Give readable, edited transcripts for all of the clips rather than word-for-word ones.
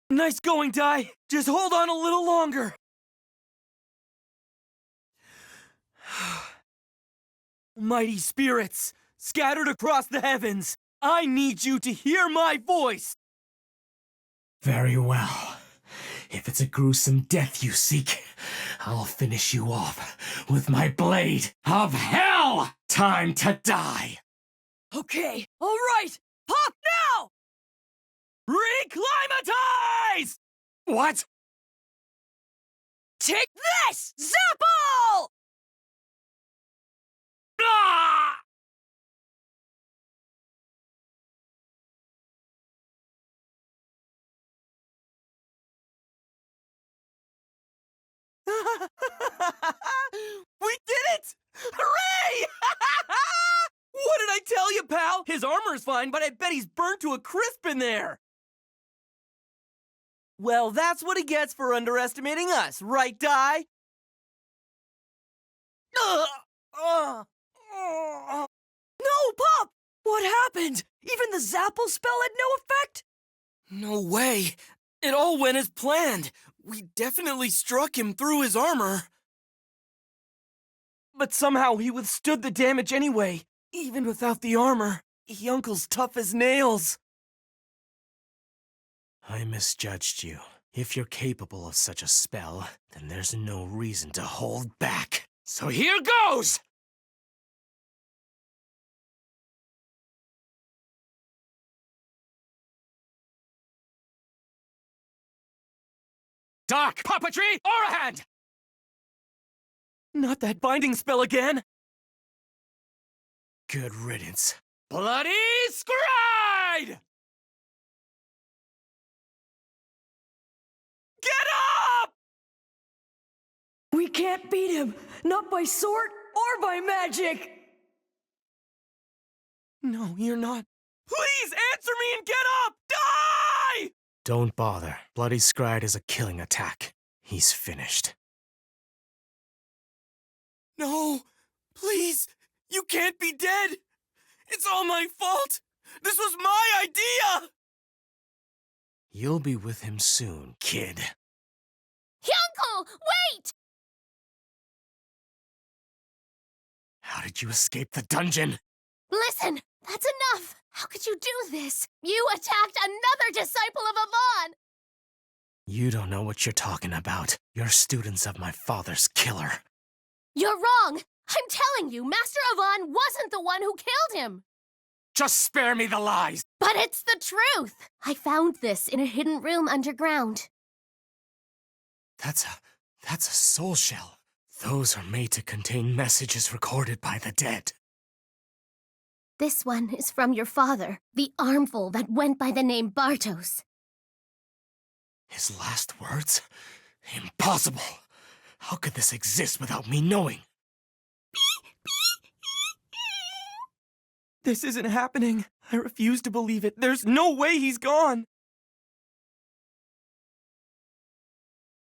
Nice going, Dai. Just hold on a little longer. Mighty spirits, scattered across the heavens, I need you to hear my voice! Very well. If it's a gruesome death you seek, I'll finish you off with my blade of hell! Time to die! Okay, alright! Pop now! Reclimatize! What? Take this, Zapple! Ah! We did it! Hooray! What did I tell you, pal? His armor's fine, but I bet he's burnt to a crisp in there. Well, that's what he gets for underestimating us, right, Dai? No, Pop! What happened? Even the Zapple spell had no effect? No way. It all went as planned. We definitely struck him through his armor. But somehow he withstood the damage anyway, even without the armor. Yunkle's tough as nails. I misjudged you. If you're capable of such a spell, then there's no reason to hold back. So here goes! Dark puppetry, Orahand! Not that binding spell again! Good riddance. Bloody Scride! Get up! We can't beat him, not by sword or by magic! No, you're not. Please answer me and get up! Die! Don't bother. Bloody Scride is a killing attack. He's finished. No, please, you can't be dead. It's all my fault. This was my idea. You'll be with him soon, kid. Uncle, wait! How did you escape the dungeon? Listen, that's enough. How could you do this? You attacked another disciple of Avon! You don't know what you're talking about. You're students of my father's killer. You're wrong! I'm telling you, Master Avon wasn't the one who killed him! Just spare me the lies! But it's the truth! I found this in a hidden room underground. That's a soul shell. Those are made to contain messages recorded by the dead. This one is from your father, the armful that went by the name Bartos. His last words? Impossible! How could this exist without me knowing? This isn't happening. I refuse to believe it. There's no way he's gone.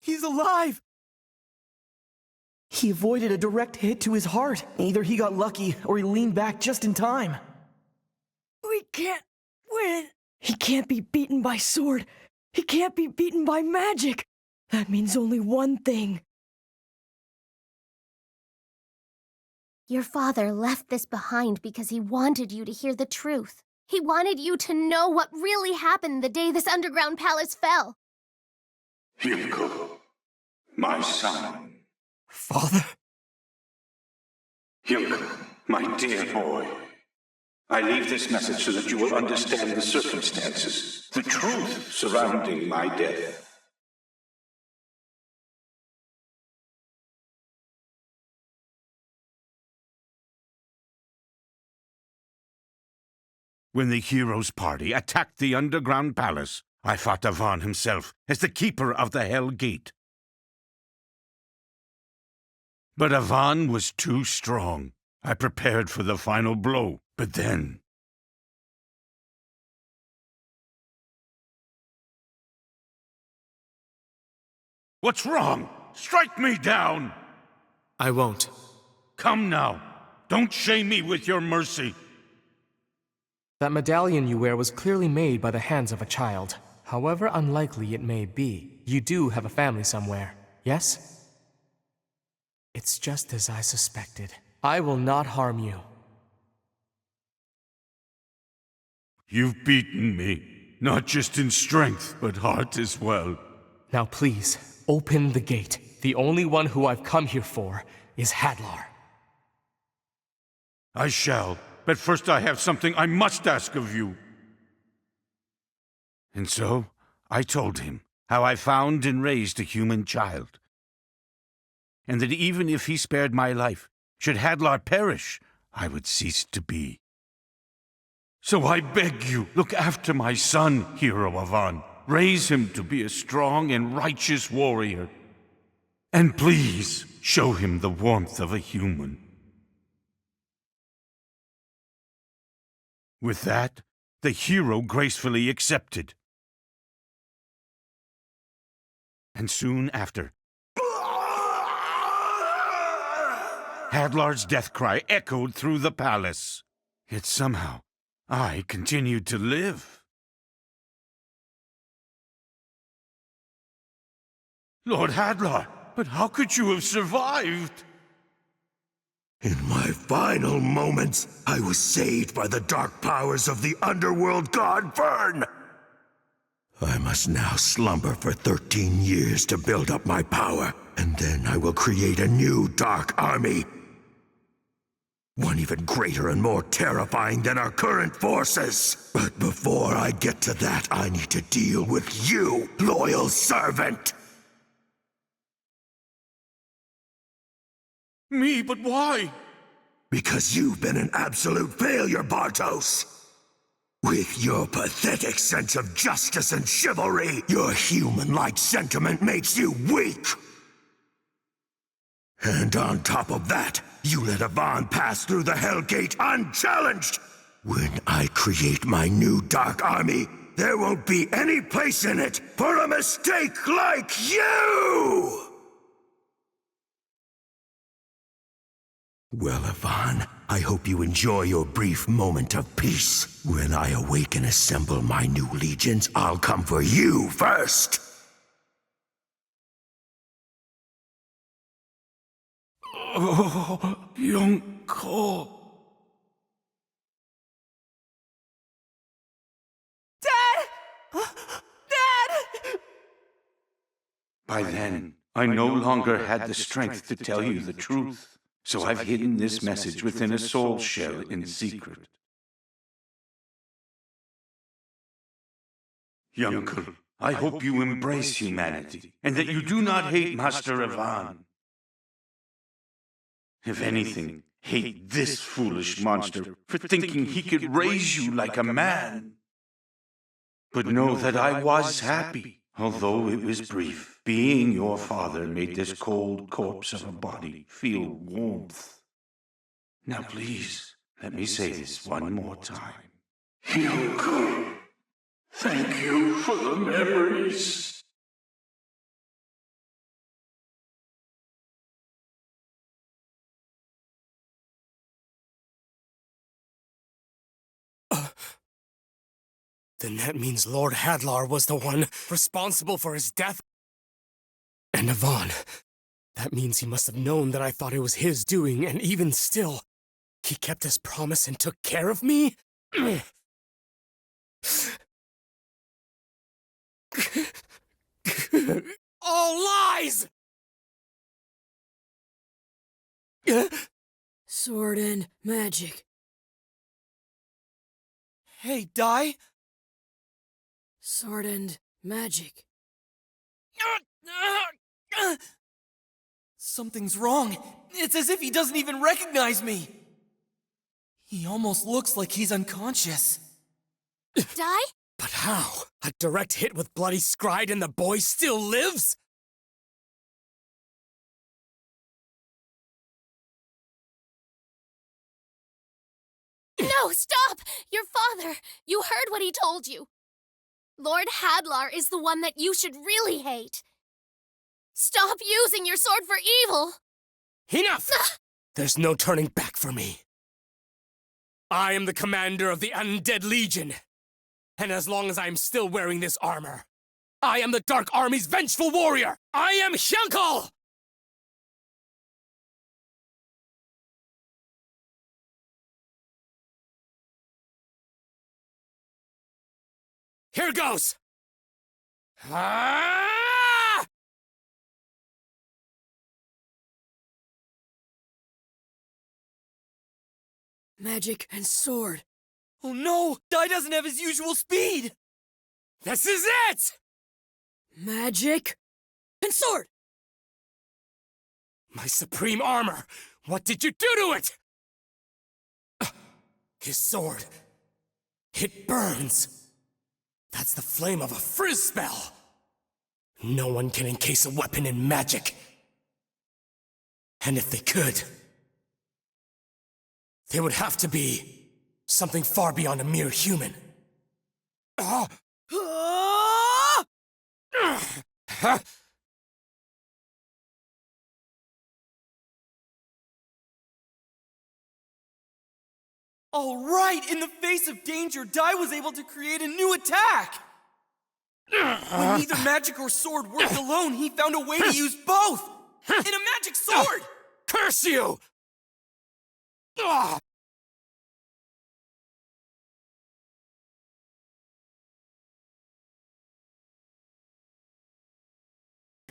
He's alive. He avoided a direct hit to his heart. Either he got lucky or he leaned back just in time. We can't win. He can't be beaten by sword. He can't be beaten by magic. That means only one thing. Your father left this behind because he wanted you to hear the truth. He wanted you to know what really happened the day this underground palace fell. Hugo, my son. Father? Hugo, my dear boy. I leave this message so that you will understand the circumstances, the truth surrounding my death. When the hero's party attacked the underground palace, I fought Avon himself as the keeper of the Hell Gate. But Avon was too strong. I prepared for the final blow, but then... What's wrong? Strike me down! I won't. Come now. Don't shame me with your mercy. That medallion you wear was clearly made by the hands of a child. However unlikely it may be, you do have a family somewhere, yes? It's just as I suspected. I will not harm you. You've beaten me, not just in strength, but heart as well. Now please, open the gate. The only one who I've come here for is Hadlar. I shall, but first I have something I must ask of you. And so, I told him how I found and raised a human child. And that even if he spared my life, should Hadlar perish, I would cease to be. So I beg you, look after my son, Hero Avan. Raise him to be a strong and righteous warrior. And please, show him the warmth of a human. With that, the hero gracefully accepted. And soon after, Hadlar's death cry echoed through the palace. Yet somehow, I continued to live. Lord Hadlar, but how could you have survived? In my final moments, I was saved by the dark powers of the underworld god Vern. I must now slumber for 13 years to build up my power, and then I will create a new dark army. One even greater and more terrifying than our current forces. But before I get to that, I need to deal with you, loyal servant. Me, but why? Because you've been an absolute failure, Bartos. With your pathetic sense of justice and chivalry, your human-like sentiment makes you weak. And on top of that, you let Avan pass through the Hell Gate unchallenged. When I create my new Dark Army, there won't be any place in it for a mistake like you! Well, Avan, I hope you enjoy your brief moment of peace. When I awake and assemble my new legions, I'll come for you first. Oh, young Cole. Dad! Dad! By then, I no longer had the strength to tell you the truth. So I've hidden this message within a soul shell in secret. Younkel, I hope you embrace humanity, and that you do not hate Master Avan. If anything, hate this foolish monster for thinking he could raise you like a man. But know that I was happy, although it was brief. Being your father made this cold corpse of a body feel warmth. Now please, let me say this one more time. Yoko, thank you for the memories. Then that means Lord Hadlar was the one responsible for his death. And Avan. That means he must have known that I thought it was his doing, and even still, he kept his promise and took care of me? All lies! Sword and magic. Hey, Dai? Sword and magic. Something's wrong. It's as if he doesn't even recognize me. He almost looks like he's unconscious. Dai? But how? A direct hit with Bloody Scride and the boy still lives? No, stop! Your father! You heard what he told you. Lord Hadlar is the one that you should really hate. Stop using your sword for evil! Enough! There's no turning back for me. I am the commander of the Undead Legion. And as long as I'm still wearing this armor, I am the Dark Army's vengeful warrior! I am Hyunkle! Here goes! Ah! Magic and sword. Oh no! Dai doesn't have his usual speed! This is it! Magic and sword! My supreme armor! What did you do to it? His sword. It burns. That's the flame of a frizz spell. No one can encase a weapon in magic. And if they could, they would have to be something far beyond a mere human. Ah! All right! In the face of danger, Dai was able to create a new attack! When neither magic or sword worked alone, he found a way to use both! In a magic sword! Curse you! Ah!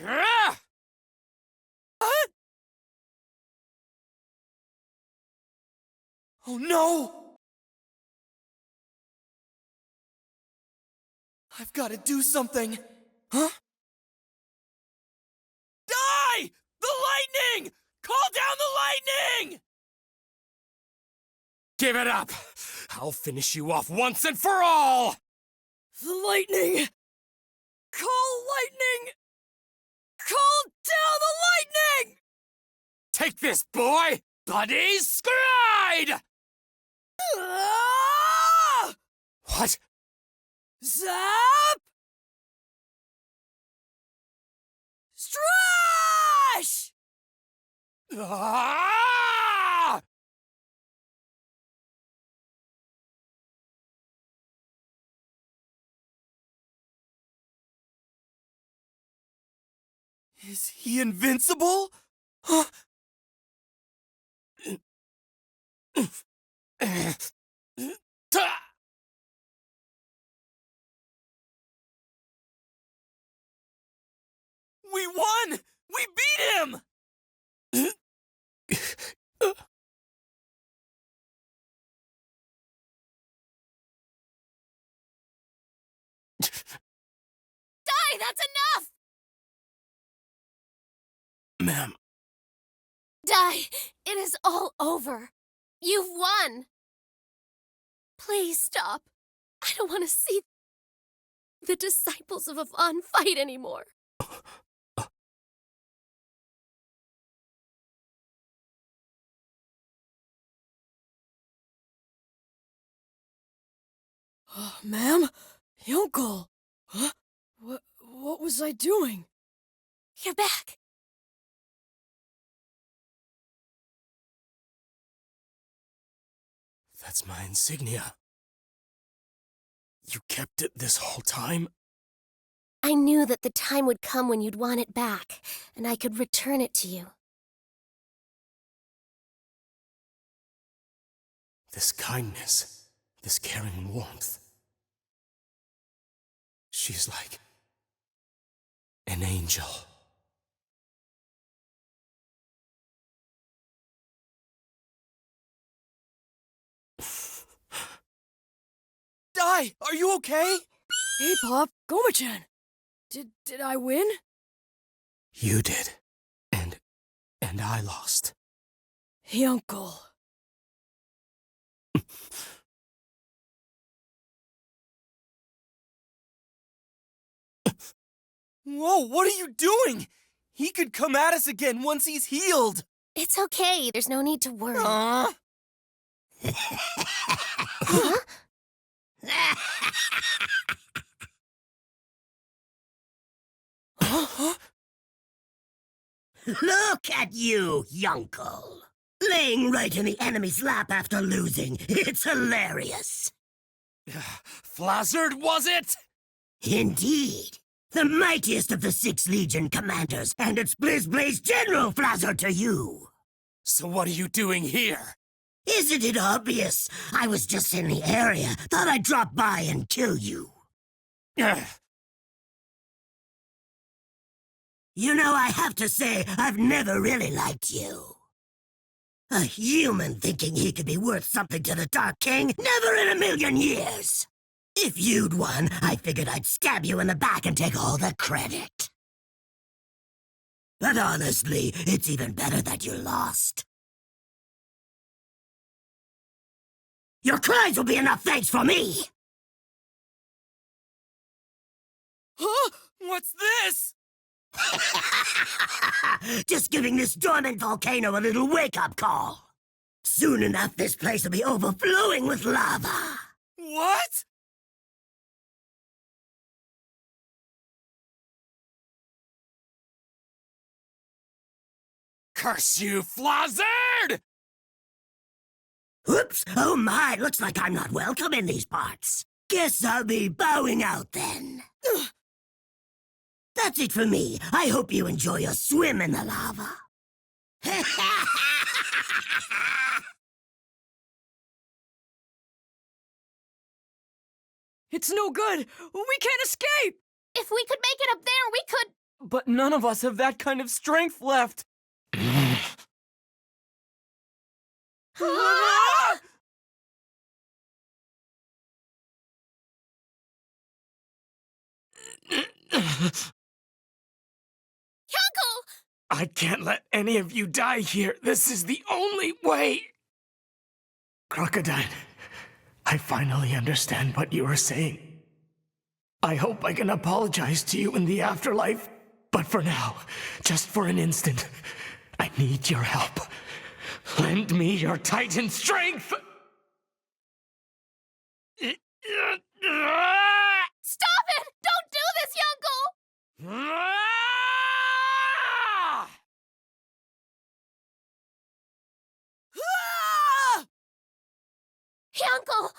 Ah! Oh no! I've got to do something. Huh? Die! The lightning! Call down the lightning! Give it up! I'll finish you off once and for all! The lightning! Call lightning! Call down the lightning! Take this, boy! Bloody Scride! Ah! What? Zap! Strash! Ah! Is he invincible? Huh? We won! We beat him! Dai, that's enough! Ma'am, Dai, it is all over. You've won. Please stop. I don't want to see the disciples of Avon fight anymore. Ma'am? Hyunkle! Huh? What was I doing? You're back. that's my insignia. You kept it this whole time? I knew that the time would come when you'd want it back, and I could return it to you. This kindness, this caring warmth. She's like an angel. Dai, are you okay? Hey, Pop, Goma-chan. Did I win? You did. And I lost. Hyunkle. Whoa, what are you doing? He could come at us again once he's healed. It's okay. There's no need to worry. Huh? Look at you, Hyunkle. Laying right in the enemy's lap after losing. It's hilarious. Flazzard, was it? Indeed. The mightiest of the 6 Legion commanders, and it's Blaze General Flazzard to you. So what are you doing here? Isn't it obvious? I was just in the area. Thought I'd drop by and kill you. Ugh. You know, I have to say, I've never really liked you. A human thinking he could be worth something to the Dark King? Never in a million years! If you'd won, I figured I'd stab you in the back and take all the credit. But honestly, it's even better that you lost. Your crimes will be enough thanks for me! Huh? What's this? Just giving this dormant volcano a little wake-up call. Soon enough, this place will be overflowing with lava. What? Curse you, Flazzard! Oops, oh my, looks like I'm not welcome in these parts. Guess I'll be bowing out then. That's it for me. I hope you enjoy your swim in the lava. It's no good! We can't escape! If we could make it up there, we could. But none of us have that kind of strength left. Uncle! I can't let any of you die here. This is the only way. Crocodile, I finally understand what you were saying. I hope I can apologize to you in the afterlife, but for now, just for an instant, I need your help. Lend me your Titan strength! Stop it! Don't do this, Uncle! Uncle!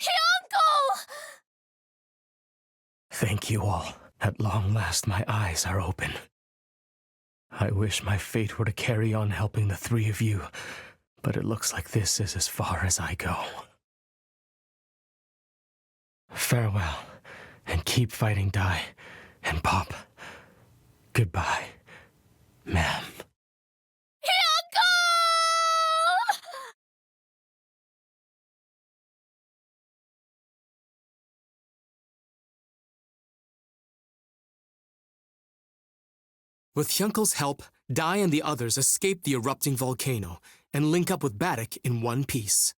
Uncle! Thank you all. At long last, my eyes are open. I wish my fate were to carry on helping the 3 of you, but it looks like this is as far as I go. Farewell, and keep fighting Dai and Pop. Goodbye, ma'am. Uncle! With Hyunkel's help, Dai and the others escape the erupting volcano and link up with Baddock in one piece.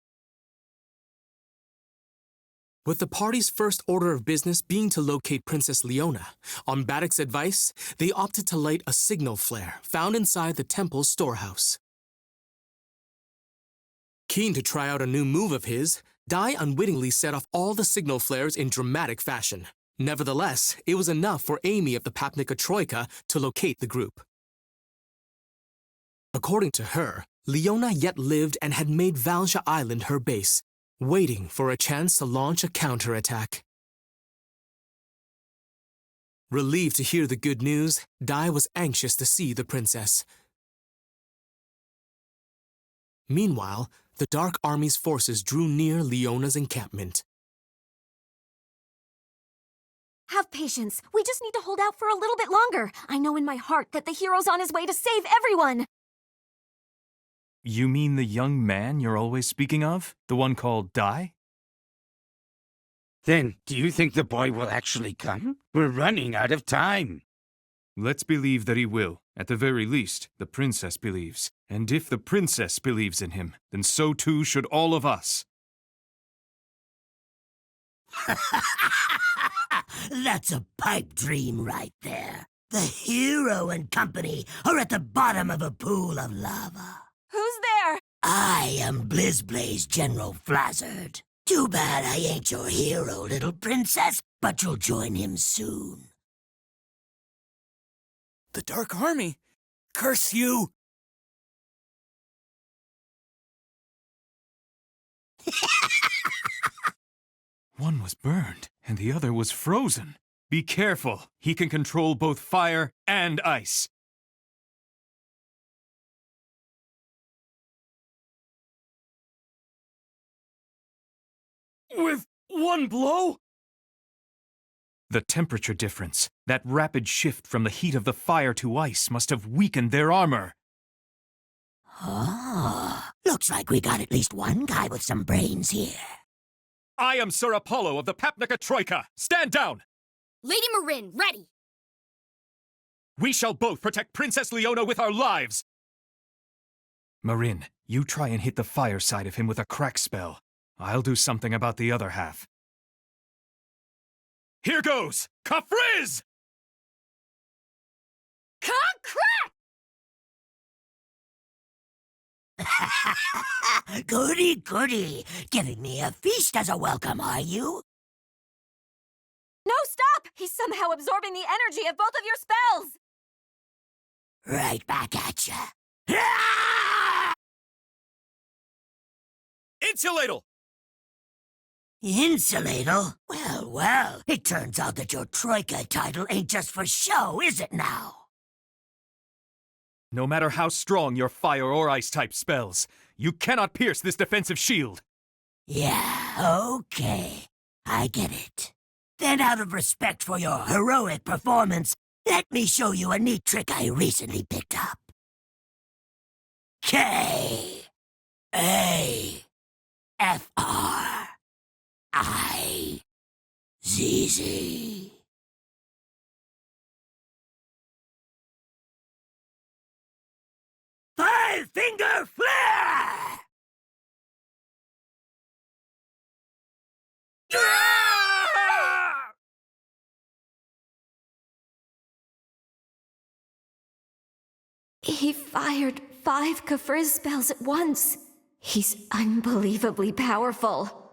With the party's first order of business being to locate Princess Leona, on Baddock's advice, they opted to light a signal flare found inside the temple's storehouse. Keen to try out a new move of his, Dai unwittingly set off all the signal flares in dramatic fashion. Nevertheless, it was enough for Amy of the Papnica Troika to locate the group. According to her, Leona yet lived and had made Valja Island her base, waiting for a chance to launch a counterattack. Relieved to hear the good news, Dai was anxious to see the princess. Meanwhile, the Dark Army's forces drew near Leona's encampment. Have patience. We just need to hold out for a little bit longer. I know in my heart that the hero's on his way to save everyone. You mean the young man you're always speaking of? The one called Dai? Then, do you think the boy will actually come? We're running out of time. Let's believe that he will. At the very least, the princess believes. And if the princess believes in him, then so too should all of us. That's a pipe dream right there. The hero and company are at the bottom of a pool of lava. Who's there? I am Blaze General Flazzard. Too bad I ain't your hero, little princess, but you'll join him soon. The Dark Army? Curse you! One was burned, and the other was frozen. Be careful. He can control both fire and ice. With one blow? The temperature difference, that rapid shift from the heat of the fire to ice, must have weakened their armor. Oh, looks like we got at least one guy with some brains here. I am Sir Apollo of the Papnica Troika. Stand down! Lady Marin, ready! We shall both protect Princess Leona with our lives! Marin, you try and hit the fire side of him with a crack spell. I'll do something about the other half. Here goes! Kafriz! Goody, goody. Giving me a feast as a welcome, are you? No, stop! He's somehow absorbing the energy of both of your spells! Right back at ya. Insulatal! Insulatal? Well, well, it turns out that your Troika title ain't just for show, is it now? No matter how strong your fire or ice-type spells, you cannot pierce this defensive shield. Yeah, okay. I get it. Then out of respect for your heroic performance, let me show you a neat trick I recently picked up. K-A-F-R-I-Z-Z. Five-finger flare! He fired 5 Kafriz spells at once. He's unbelievably powerful.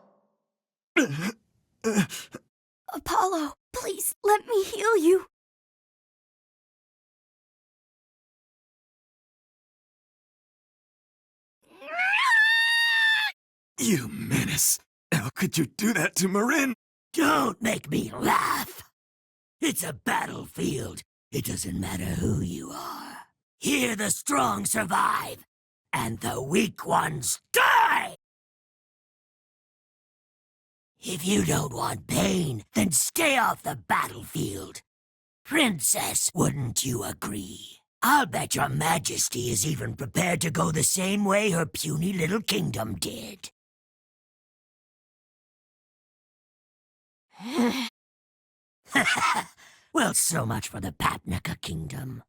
Apollo, please let me heal you. You menace! How could you do that to Marin? Don't make me laugh. It's a battlefield. It doesn't matter who you are. Here the strong survive, and the weak ones die! If you don't want pain, then stay off the battlefield. Princess, wouldn't you agree? I'll bet your majesty is even prepared to go the same way her puny little kingdom did. Well, so much for the Papnica kingdom.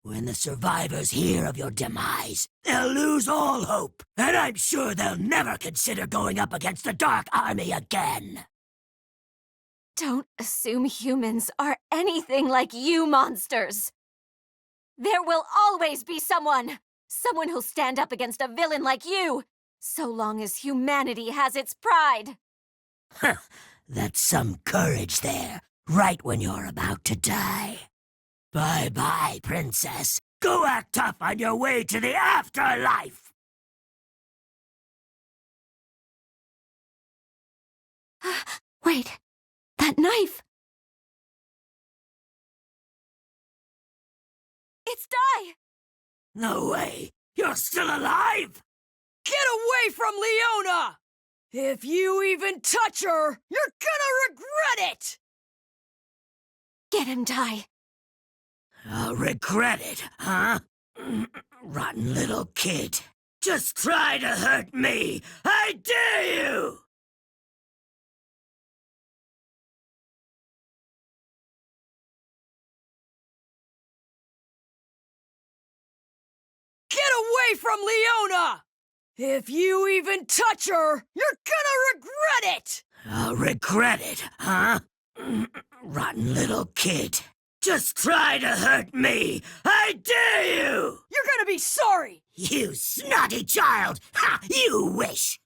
When the survivors hear of your demise, they'll lose all hope, and I'm sure they'll never consider going up against the Dark Army again. Don't assume humans are anything like you monsters. There will always be someone who'll stand up against a villain like you, so long as humanity has its pride. That's some courage there, right when you're about to die. Bye-bye, Princess. Go act tough on your way to the afterlife! Wait, that knife! It's Dai! No way! You're still alive? Get away from Leona! If you even touch her, you're gonna regret it! Get him, Dai. I'll regret it, huh? Rotten little kid. Just try to hurt me! I dare you! Get away from Leona! If you even touch her, you're gonna regret it! I'll regret it, huh? Rotten little kid. Just try to hurt me! I dare you! You're gonna be sorry! You snotty child! Ha! You wish!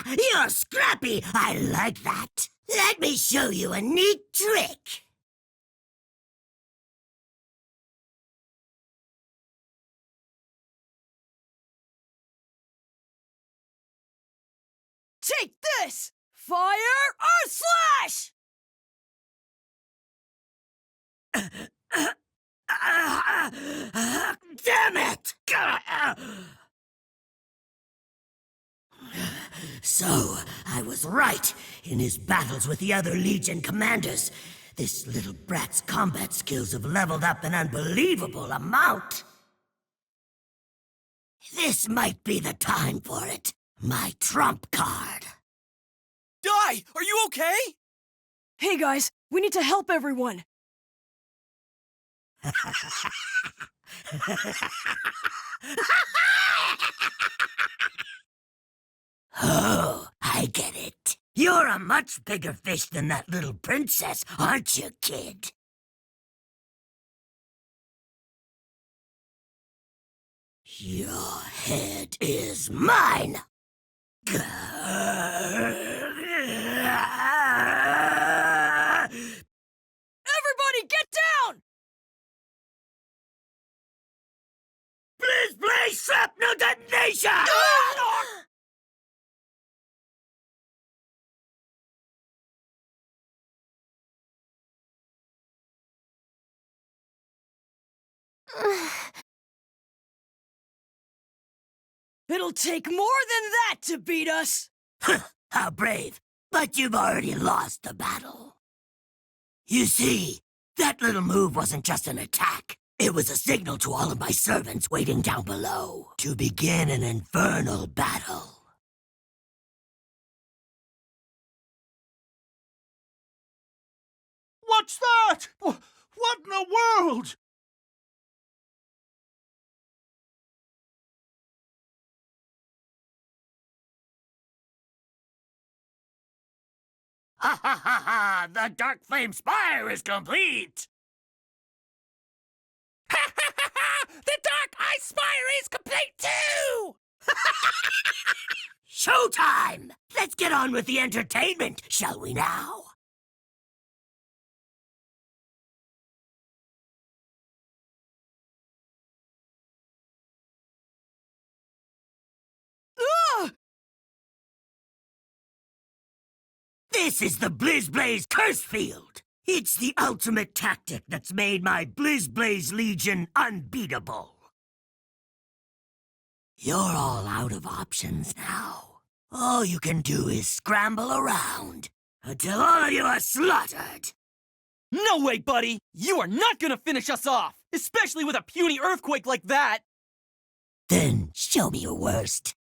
You're scrappy! I like that! Let me show you a neat trick! this! Fire Earth Slash! Damn it! So, I was right. In his battles with the other Legion commanders, this little brat's combat skills have leveled up an unbelievable amount. This might be the time for it. My trump card. Dai, are you okay? Hey guys, we need to help everyone. Oh, I get it. You're a much bigger fish than that little princess, aren't you, kid? Your head is mine! Everybody get down! Please play shrapnel detonation! It'll take more than that to beat us! How brave, but you've already lost the battle. You see, that little move wasn't just an attack. It was a signal to all of my servants waiting down below to begin an infernal battle. What's that? What in the world? Ha ha ha ha! The Dark Flame Spire is complete! Ha ha ha ha! The Dark Ice Spire is complete too! Showtime! Let's get on with the entertainment, shall we now? This is the BlizzBlaze Curse Field! It's the ultimate tactic that's made my BlizzBlaze Legion unbeatable. You're all out of options now. All you can do is scramble around until all of you are slaughtered. No way, buddy! You are not gonna finish us off! Especially with a puny earthquake like that! Then show me your worst.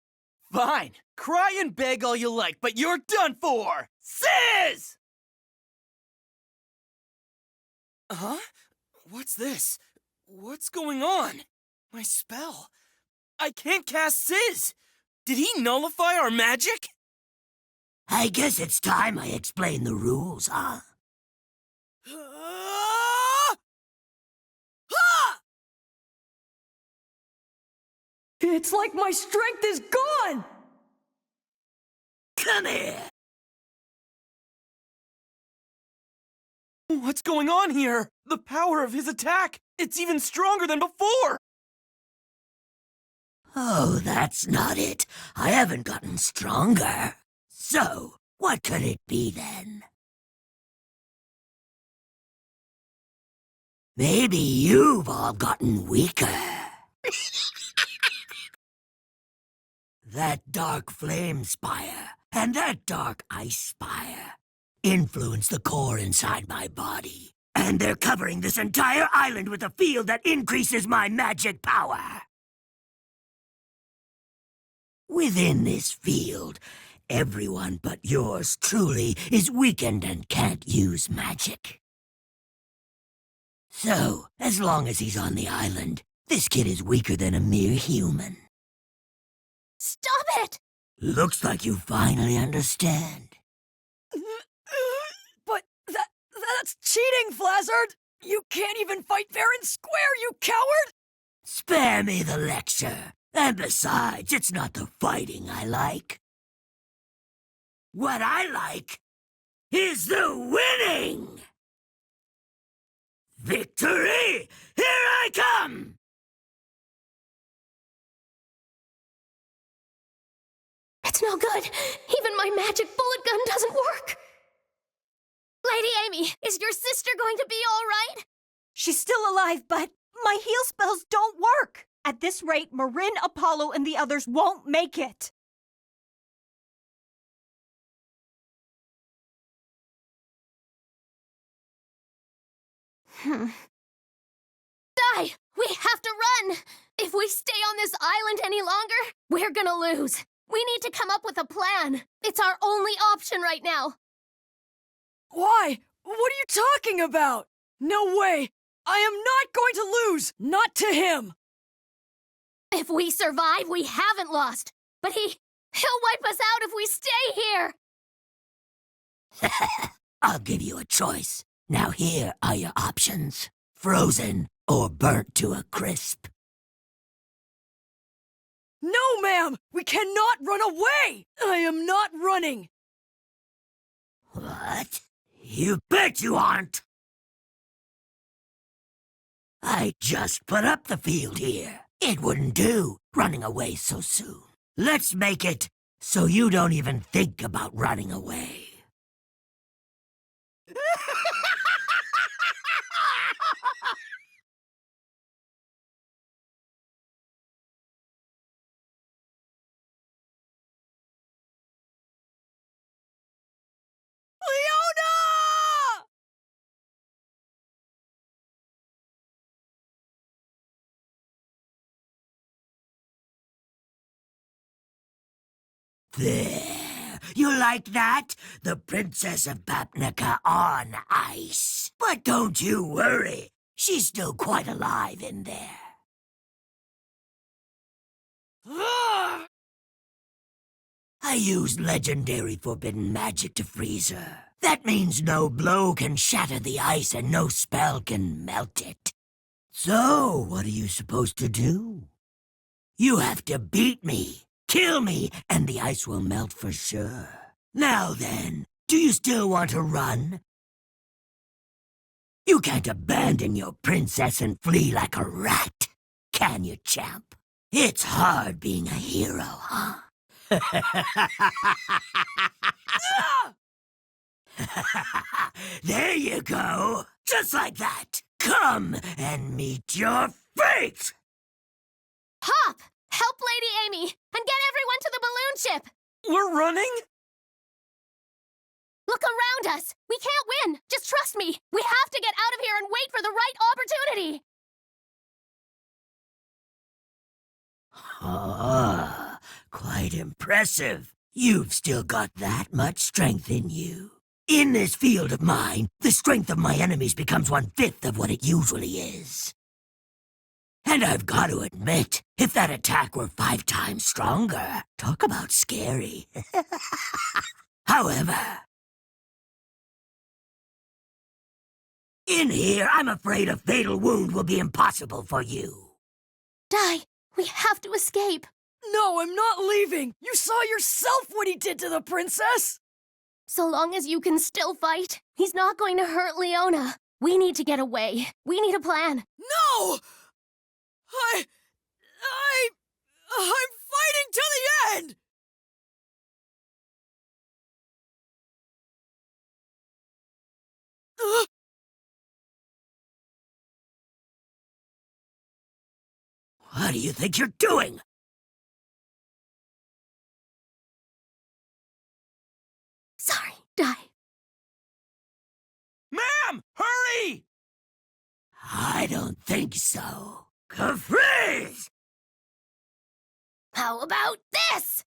Fine. Cry and beg all you like, but you're done for! Sizz! Huh? What's this? What's going on? My spell. I can't cast Sizz! Did he nullify our magic? I guess it's time I explain the rules, huh? It's like my strength is gone! Come here! What's going on here? The power of his attack! It's even stronger than before! Oh, that's not it. I haven't gotten stronger. So, what could it be then? Maybe you've all gotten weaker. That dark flame spire and that dark ice spire influence the core inside my body. And they're covering this entire island with a field that increases my magic power. Within this field, everyone but yours truly is weakened and can't use magic. So, as long as he's on the island, this kid is weaker than a mere human. Stop it! Looks like you finally understand. But that's cheating, Flazzard! You can't even fight fair and square, you coward! Spare me the lecture. And besides, it's not the fighting I like. What I like is the winning! Victory! Here I come! It's It's no good. Even my magic bullet gun doesn't work. Lady Amy, is your sister going to be all right? She's still alive, but my heal spells don't work. At this rate, Marin, Apollo, and the others won't make it. Die! We have to run! If we stay on this island any longer, we're gonna lose. We need to come up with a plan. It's our only option right now. Why? What are you talking about? No way! I am not going to lose! Not to him! If we survive, we haven't lost. But he'll wipe us out if we stay here! I'll give you a choice. Now here are your options. Frozen or burnt to a crisp. No, ma'am! We cannot run away! I am not running! What? You bet you aren't! I just put up the field here. It wouldn't do, running away so soon. Let's make it so you don't even think about running away. Leona! There. You like that? The Princess of Bapnica on ice. But don't you worry. She's still quite alive in there. I used legendary forbidden magic to freeze her. That means no blow can shatter the ice and no spell can melt it. So, what are you supposed to do? You have to beat me, kill me, and the ice will melt for sure. Now then, do you still want to run? You can't abandon your princess and flee like a rat, can you, champ? It's hard being a hero, huh? There you go. Just like that. Come and meet your fate! Hop! Help Lady Amy, and get everyone to the balloon ship! We're running? Look around us! We can't win! Just trust me! We have to get out of here and wait for the right opportunity! Ah, quite impressive. You've still got that much strength in you. In this field of mine, the strength of my enemies becomes 1/5 of what it usually is. And I've got to admit, if that attack were 5 times stronger, talk about scary. However, in here, I'm afraid a fatal wound will be impossible for you. Die! We have to escape! No, I'm not leaving! You saw yourself what he did to the princess! So long as you can still fight, he's not going to hurt Leona. We need to get away. We need a plan. No! I'm fighting to the end! What do you think you're doing? Sorry, Die. Ma'am, hurry! I don't think so. Freeze! How about this?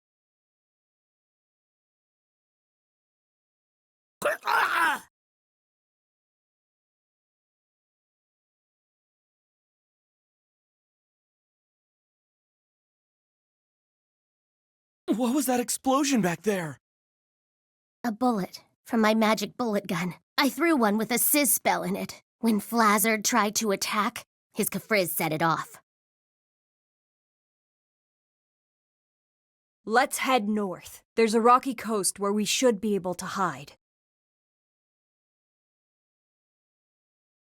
What was that explosion back there? A bullet from my magic bullet gun. I threw one with a sizz spell in it. When Flazzard tried to attack, his Kafrizz set it off. Let's head north. There's a rocky coast where we should be able to hide.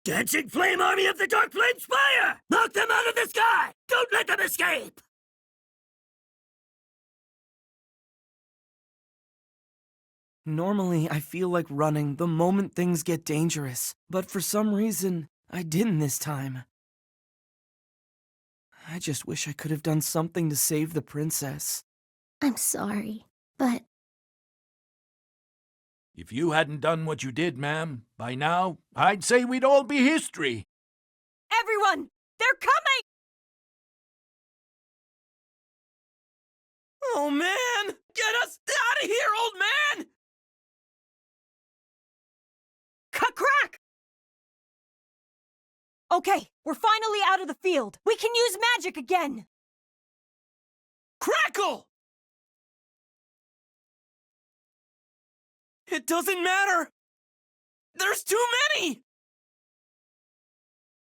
Dancing flame army of the Dark Flame Spire! Knock them out of the sky! Don't let them escape! Normally, I feel like running the moment things get dangerous, but for some reason, I didn't this time. I just wish I could have done something to save the princess. I'm sorry, but If you hadn't done what you did, ma'am, by now, I'd say we'd all be history. Everyone! They're coming! Oh man! Get us out of here, old man! Crack! Okay, we're finally out of the field. We can use magic again. Crackle! It doesn't matter! There's too many!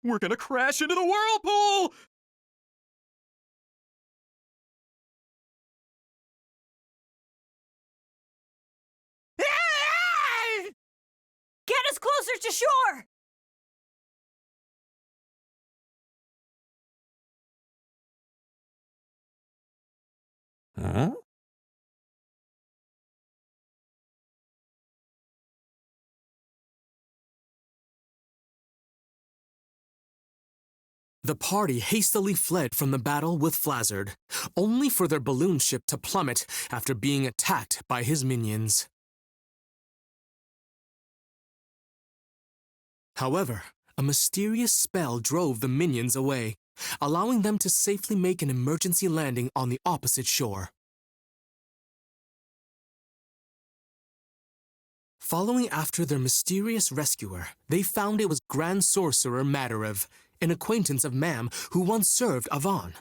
We're gonna crash into the whirlpool! Get us closer to shore! Huh? The party hastily fled from the battle with Flazzard, only for their balloon ship to plummet after being attacked by his minions. However, a mysterious spell drove the minions away, allowing them to safely make an emergency landing on the opposite shore. Following after their mysterious rescuer, they found it was Grand Sorcerer Madarev, an acquaintance of Mam who once served Avon.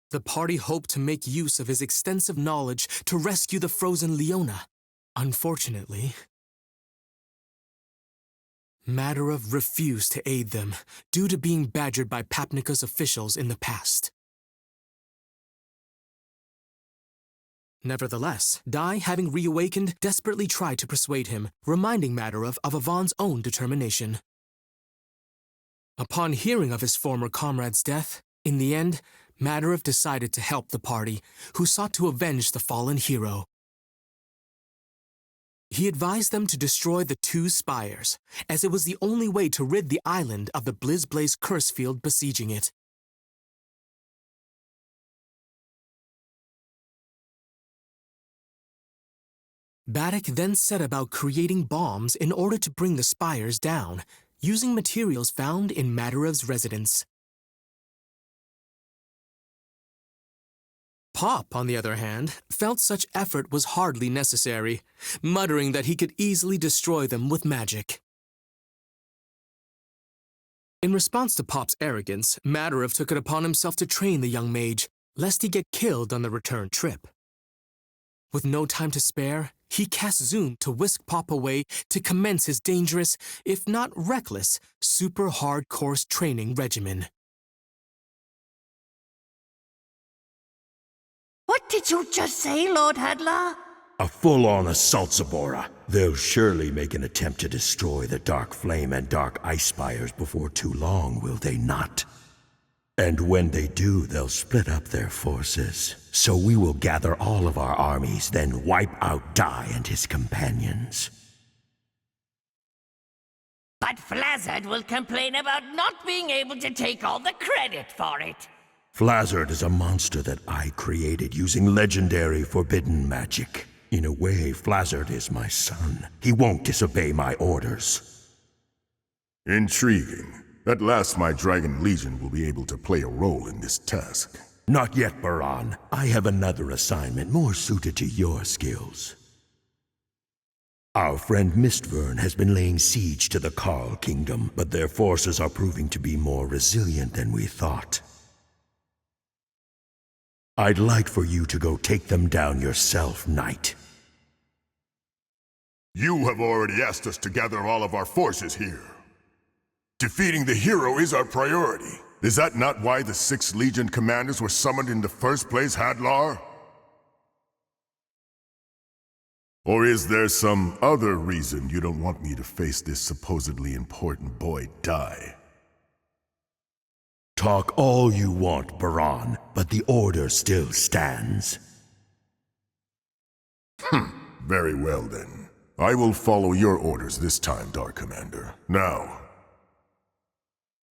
The party hoped to make use of his extensive knowledge to rescue the frozen Leona. Unfortunately, Madarev refused to aid them due to being badgered by Papnika's officials in the past. Nevertheless, Dai, having reawakened, desperately tried to persuade him, reminding Madarev of Avon's own determination. Upon hearing of his former comrade's death, in the end, Madarev decided to help the party, who sought to avenge the fallen hero. He advised them to destroy the two spires, as it was the only way to rid the island of the Blizzblaze curse field besieging it. Baddock then set about creating bombs in order to bring the spires down, using materials found in Madarev's residence. Pop, on the other hand, felt such effort was hardly necessary, muttering that he could easily destroy them with magic. In response to Pop's arrogance, Madarev took it upon himself to train the young mage, lest he get killed on the return trip. With no time to spare, he cast Zoom to whisk Pop away to commence his dangerous, if not reckless, super hard course training regimen. What did you just say, Lord Hadlar? A full-on assault, Zabora. They'll surely make an attempt to destroy the Dark Flame and Dark Ice Spires before too long, will they not? And when they do, they'll split up their forces. So we will gather all of our armies, then wipe out Dai and his companions. But Flazzard will complain about not being able to take all the credit for it. Flazzard is a monster that I created using legendary forbidden magic. In a way, Flazzard is my son. He won't disobey my orders. Intriguing. At last my Dragon Legion will be able to play a role in this task. Not yet, Baran. I have another assignment more suited to your skills. Our friend Mistvern has been laying siege to the Carl Kingdom, but their forces are proving to be more resilient than we thought. I'd like for you to go take them down yourself, Knight. You have already asked us to gather all of our forces here. Defeating the hero is our priority. Is that not why the 6 Legion commanders were summoned in the first place, Hadlar? Or is there some other reason you don't want me to face this supposedly important boy Dai? Talk all you want, Baran, but the order still stands. Very well then. I will follow your orders this time, Dark Commander. Now,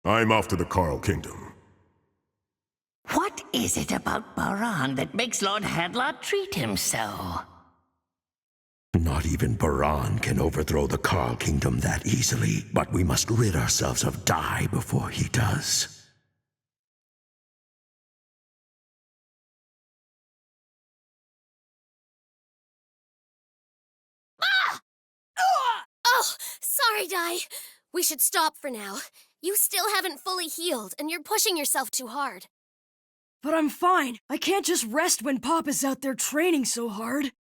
I'm off to the Carl Kingdom. What is it about Baran that makes Lord Hadlar treat him so? Not even Baran can overthrow the Carl Kingdom that easily, but we must rid ourselves of Dai before he does. Oh, sorry, Dai. We should stop for now. You still haven't fully healed, and you're pushing yourself too hard. But I'm fine. I can't just rest when Pop is out there training so hard.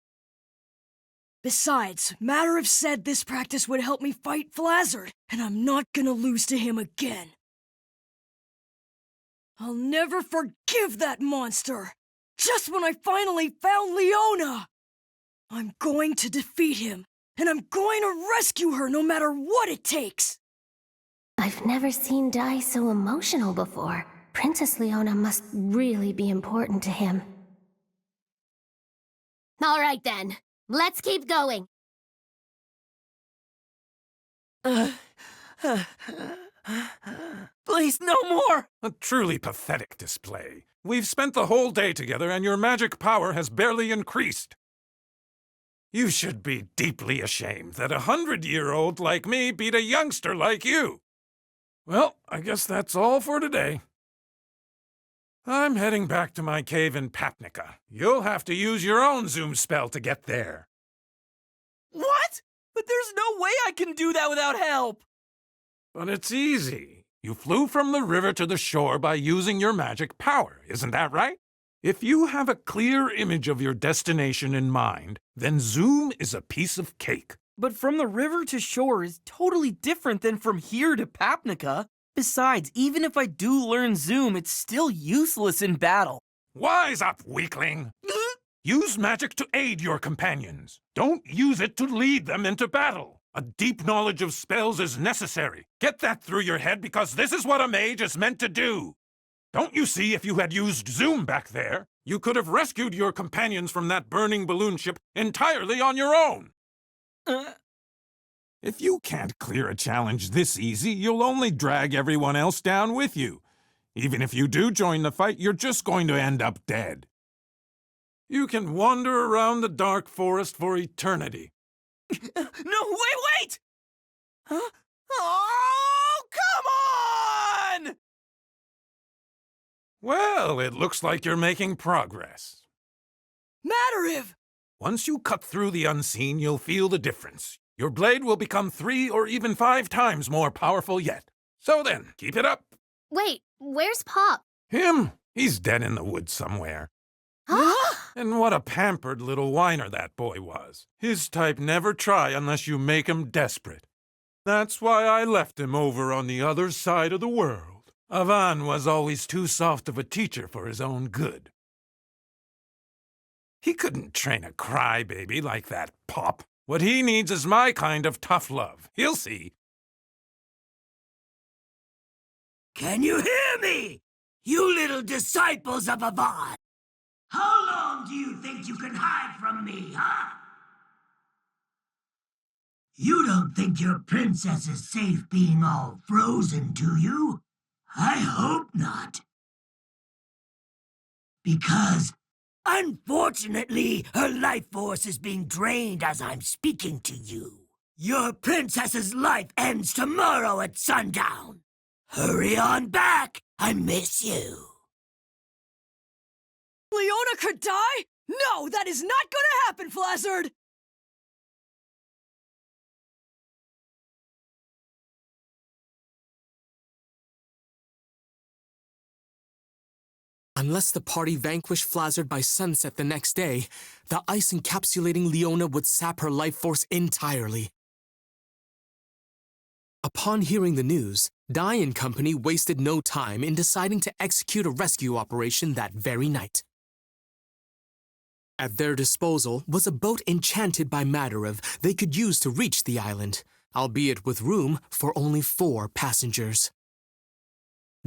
Besides, Madarav said this practice would help me fight Flazard, and I'm not gonna lose to him again. I'll never forgive that monster! Just when I finally found Leona! I'm going to defeat him, and I'm going to rescue her no matter what it takes! I've never seen Dai so emotional before. Princess Leona must really be important to him. All right then, let's keep going. Please, no more! A truly pathetic display. We've spent the whole day together and your magic power has barely increased. You should be deeply ashamed that a 100-year-old like me beat a youngster like you. Well, I guess that's all for today. I'm heading back to my cave in Papnica. You'll have to use your own Zoom spell to get there. What? But there's no way I can do that without help! But it's easy. You flew from the river to the shore by using your magic power, isn't that right? If you have a clear image of your destination in mind, then Zoom is a piece of cake. But from the river to shore is totally different than from here to Papnica. Besides, even if I do learn Zoom, it's still useless in battle. Wise up, weakling! Use magic to aid your companions. Don't use it to lead them into battle. A deep knowledge of spells is necessary. Get that through your head because this is what a mage is meant to do. Don't you see, if you had used Zoom back there, you could have rescued your companions from that burning balloon ship entirely on your own? If you can't clear a challenge this easy, you'll only drag everyone else down with you. Even if you do join the fight, you're just going to end up dead. You can wander around the dark forest for eternity. No, wait! Huh? Oh, come on! Well, it looks like you're making progress. Madarav! Once you cut through the unseen, you'll feel the difference. Your blade will become 3 or even 5 times more powerful yet. So then, keep it up. Wait, where's Pop? Him? He's dead in the woods somewhere. Huh? And what a pampered little whiner that boy was. His type never try unless you make him desperate. That's why I left him over on the other side of the world. Avan was always too soft of a teacher for his own good. He couldn't train a crybaby like that Pop. What he needs is my kind of tough love. He'll see. Can you hear me? You little disciples of Avan! How long do you think you can hide from me, huh? You don't think your princess is safe being all frozen, do you? I hope not. Because, unfortunately, her life force is being drained as I'm speaking to you. Your princess's life ends tomorrow at sundown. Hurry on back. I miss you. Leona could die? No, that is not gonna happen, Flazard! Unless the party vanquished Flazard by sunset the next day, the ice encapsulating Leona would sap her life force entirely. Upon hearing the news, Dai and company wasted no time in deciding to execute a rescue operation that very night. At their disposal was a boat enchanted by Madarav they could use to reach the island, albeit with room for only 4 passengers.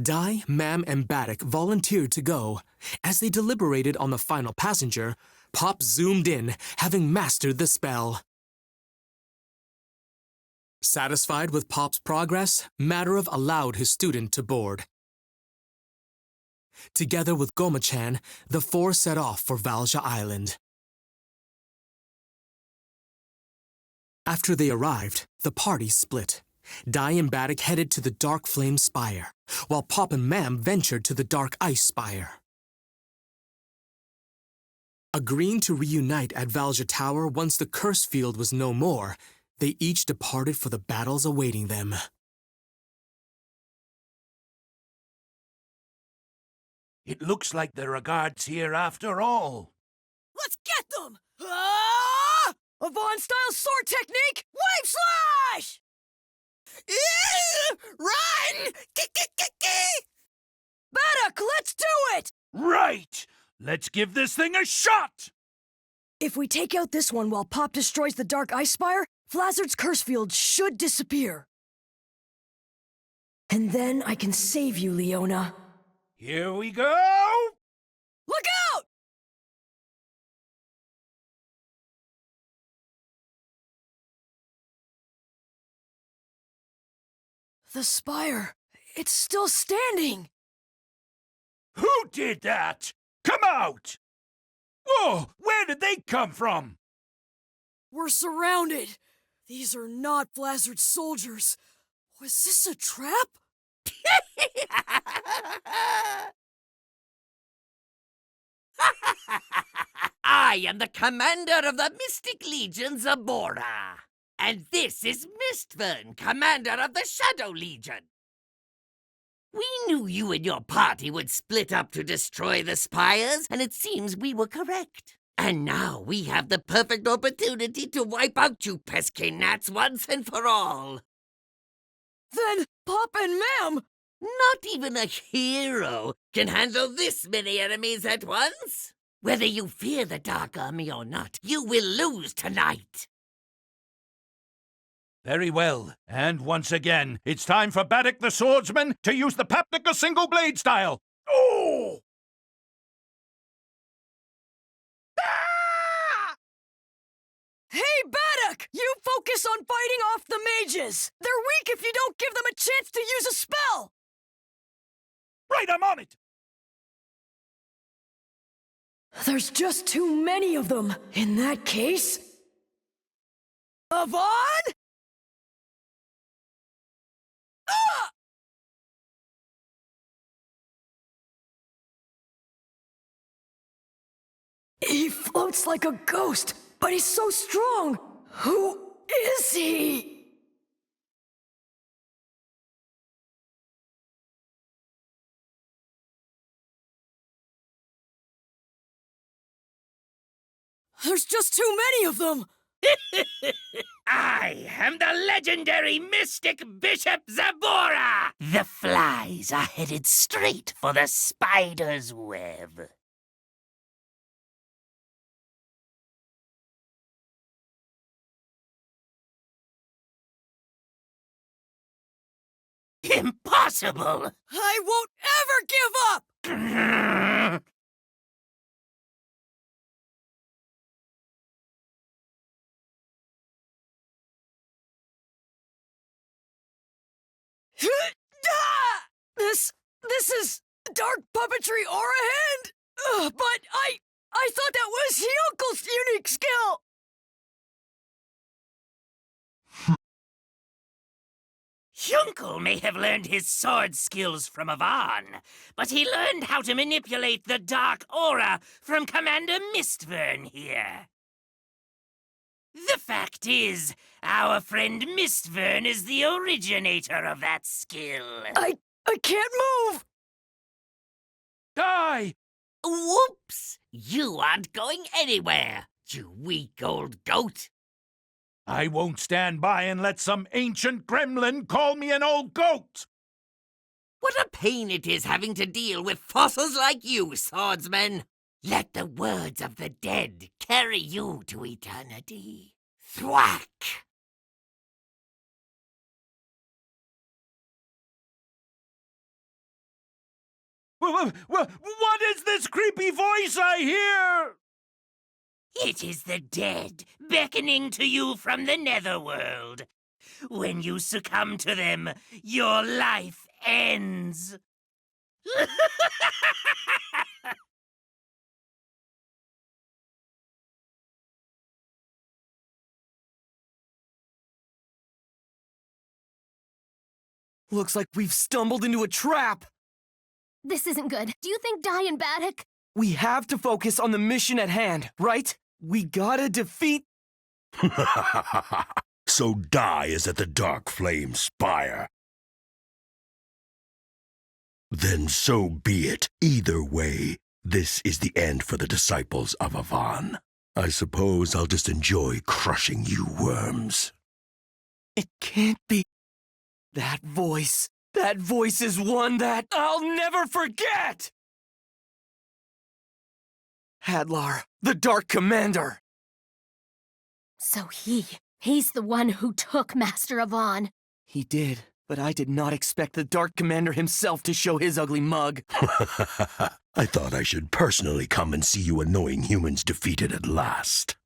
Dai, Mam, and Baddock volunteered to go. As they deliberated on the final passenger, Pop zoomed in, having mastered the spell. Satisfied with Pop's progress, Madarov allowed his student to board. Together with Goma-chan, the four set off for Valja Island. After they arrived, the party split. Dai and Baddock headed to the Dark Flame Spire, while Pop and Mam ventured to the Dark Ice Spire. Agreeing to reunite at Valja Tower once the curse field was no more, they each departed for the battles awaiting them. It looks like there are guards here after all. Let's get them! Ah! Avon-style sword technique, Wave Slash! Run! Baddock, let's do it! Right! Let's give this thing a shot! If we take out this one while Pop destroys the Dark Ice Spire, Flazzard's curse field should disappear. And then I can save you, Leona. Here we go! Look out! The spire, it's still standing. Who did that? Come out! Whoa! Where did they come from? We're surrounded. These are not Flazzard's soldiers. Was this a trap? I am the commander of the Mystic Legion, Zabora. And this is Mistvern, commander of the Shadow Legion. We knew you and your party would split up to destroy the spires, and it seems we were correct. And now we have the perfect opportunity to wipe out you pesky gnats once and for all. Then Pop and Mam! Not even a hero can handle this many enemies at once. Whether you fear the Dark Army or not, you will lose tonight. Very well. And once again, it's time for Baddock the Swordsman to use the Papnica single blade style. Oh! Ah! Hey, Baddock! You focus on fighting off the mages! They're weak if you don't give them a chance to use a spell! Right, I'm on it! There's just too many of them. In that case... Avon? Ah! He floats like a ghost, but he's so strong. Who is he? There's just too many of them! I am the legendary Mystic Bishop Zabora! The flies are headed straight for the spider's web. Impossible! I won't ever give up! This is dark puppetry aura hand? But I thought that was Hyuncle's unique skill! Hyunkle may have learned his sword skills from Avon, but he learned how to manipulate the dark aura from Commander Mistvern here. The fact is, our friend Mistvern is the originator of that skill. I can't move! Die! Whoops! You aren't going anywhere, you weak old goat. I won't stand by and let some ancient gremlin call me an old goat! What a pain it is having to deal with fossils like you, swordsman. Let the words of the dead carry you to eternity. Thwack! What is this creepy voice I hear? It is the dead beckoning to you from the netherworld. When you succumb to them, your life ends. Looks like we've stumbled into a trap. This isn't good. Do you think Dai and Baddock? We have to focus on the mission at hand, right? We gotta defeat... So Dai is at the Dark Flame Spire. Then so be it. Either way, this is the end for the disciples of Avan. I suppose I'll just enjoy crushing you worms. It can't be. That voice is one that I'll never forget! Hadlar, the Dark Commander. So he's the one who took Master Avan. He did, but I did not expect the Dark Commander himself to show his ugly mug. I thought I should personally come and see you annoying humans defeated at last.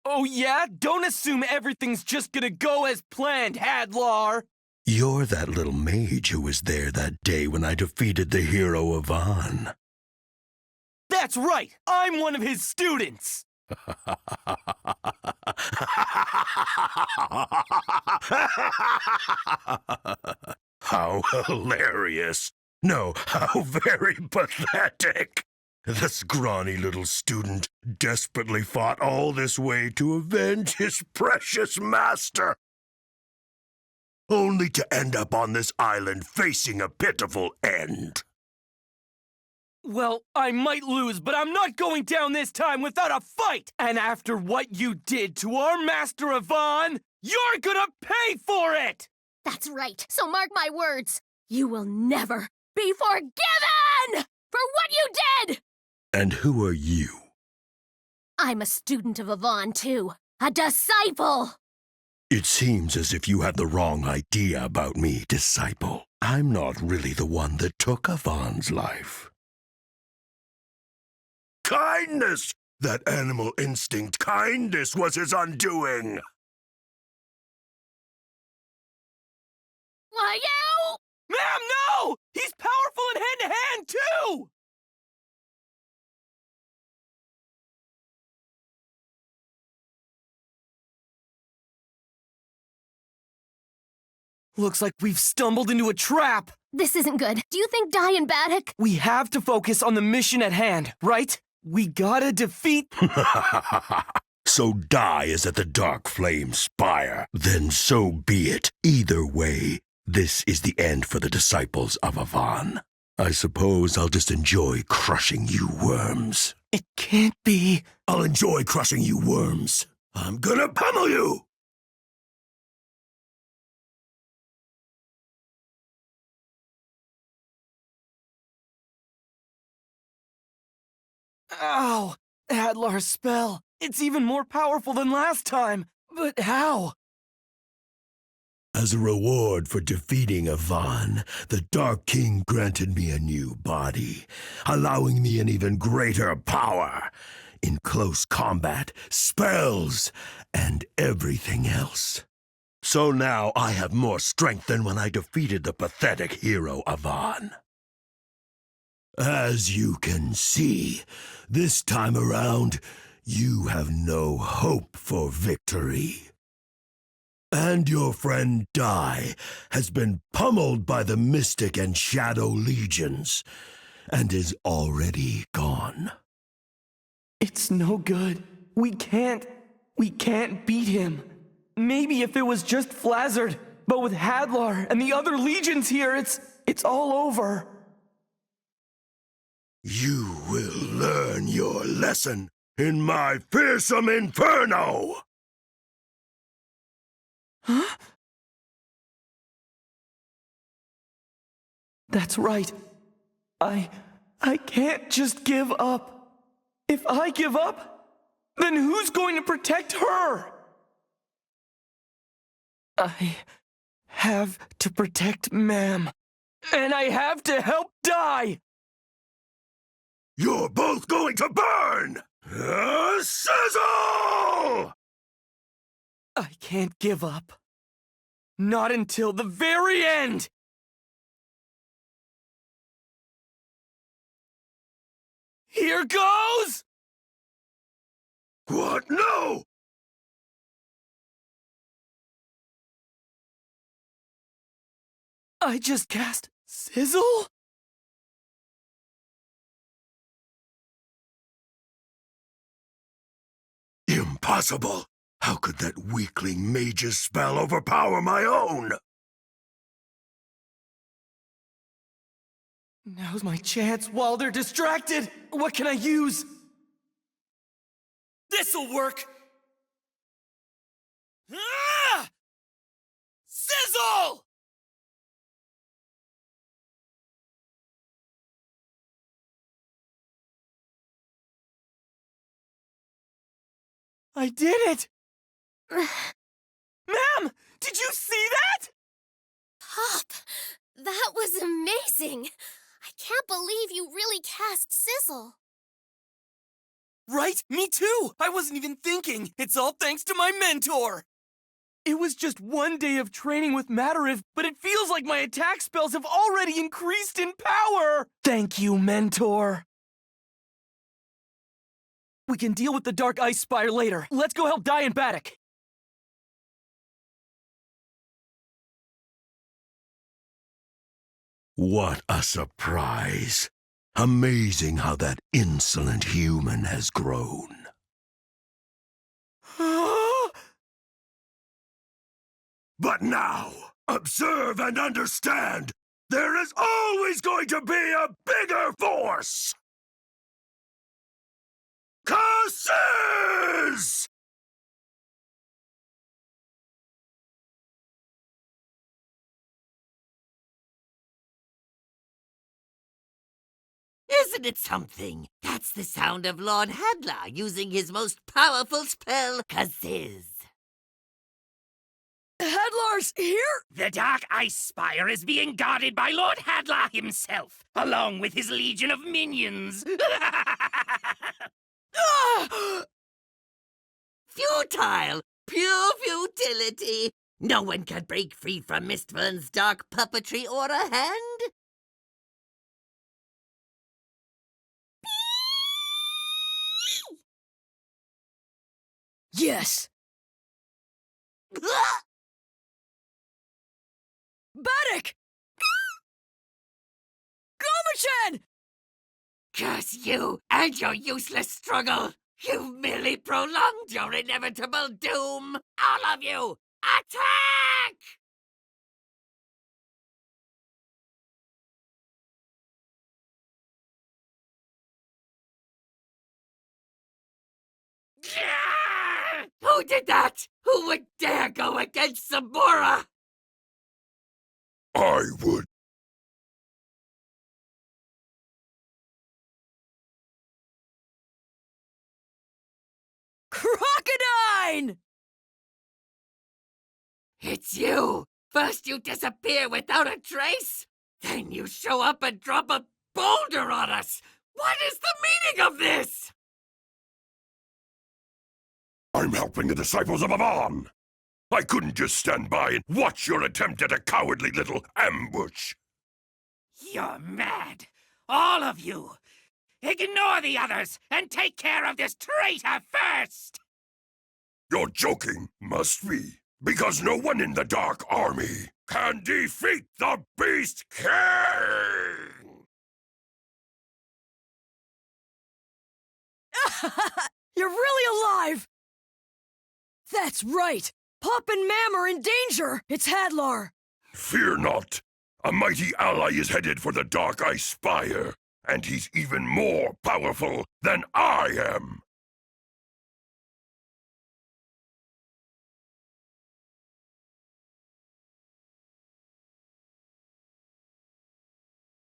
Oh yeah? Don't assume everything's just gonna go as planned, Hadlar! You're that little mage who was there that day when I defeated the hero Avan. That's right! I'm one of his students! How hilarious! No, how very pathetic! The scrawny little student desperately fought all this way to avenge his precious master, only to end up on this island facing a pitiful end. Well, I might lose, but I'm not going down this time without a fight! And after what you did to our Master Avan, you're gonna pay for it! That's right, so mark my words. You will never be forgiven for what you did! And who are you? I'm a student of Avan, too. A disciple! It seems as if you have the wrong idea about me, disciple. I'm not really the one that took Avan's life. Kindness! That animal instinct kindness was his undoing! Why, you? Ma'am, no! He's powerful in hand-to-hand, too! Looks like we've stumbled into a trap. This isn't good. Do you think Dai and Baddock? We have to focus on the mission at hand, right? We gotta defeat... So Dai is at the Dark Flame Spire. Then so be it. Either way, this is the end for the disciples of Avan. I suppose I'll just enjoy crushing you worms. It can't be. I'll enjoy crushing you worms. I'm gonna pummel you! Ow! Hadlar's spell. It's even more powerful than last time. But how? As a reward for defeating Avan, the Dark King granted me a new body, allowing me an even greater power in close combat, spells, and everything else. So now I have more strength than when I defeated the pathetic hero Avan. As you can see, this time around, you have no hope for victory. And your friend Dai has been pummeled by the Mystic and Shadow Legions, and is already gone. It's no good. We can't beat him. Maybe if it was just Flazzard, but with Hadlar and the other legions here, it's all over. You will learn your lesson in my fearsome inferno! Huh? That's right. I can't just give up. If I give up, then who's going to protect her? I have to protect Ma'am. And I have to help Dai! You're both going to burn! Sizzle! I can't give up. Not until the very end! Here goes! What? No! I just cast Sizzle? Impossible! How could that weakling mage's spell overpower my own? Now's my chance while they're distracted! What can I use? This'll work! Ah! Sizzle! I did it! Ma'am! Did you see that? Pop, that was amazing! I can't believe you really cast Sizzle. Right? Me too! I wasn't even thinking! It's all thanks to my mentor! It was just one day of training with Matariv, but it feels like my attack spells have already increased in power! Thank you, mentor! We can deal with the Dark Ice Spire later. Let's go help Dai and Baddock. What a surprise! Amazing how that insolent human has grown. But now, observe and understand, there is always going to be a bigger force! Curses! Isn't it something? That's the sound of Lord Hadlar using his most powerful spell, Kazizz. Hadlar's here? The Dark Ice Spire is being guarded by Lord Hadlar himself, along with his legion of minions. Futile! Pure futility! No one can break free from Mistvern's dark puppetry or a hand? Yes! Baddock! Gomachan! Curse you and your useless struggle! You've merely prolonged your inevitable doom! All of you, attack! Who did that? Who would dare go against Sabora? I would. Crocodile! It's you! First you disappear without a trace, then you show up and drop a boulder on us! What is the meaning of this? I'm helping the disciples of Avon! I couldn't just stand by and watch your attempt at a cowardly little ambush! You're mad. All of you. Ignore the others and take care of this traitor first! You're joking, must be, because no one in the Dark Army can defeat the Beast King! You're really alive! That's right! Pop and Mam are in danger! It's Hadlar! Fear not! A mighty ally is headed for the Dark Ice Spire, and he's even more powerful than I am!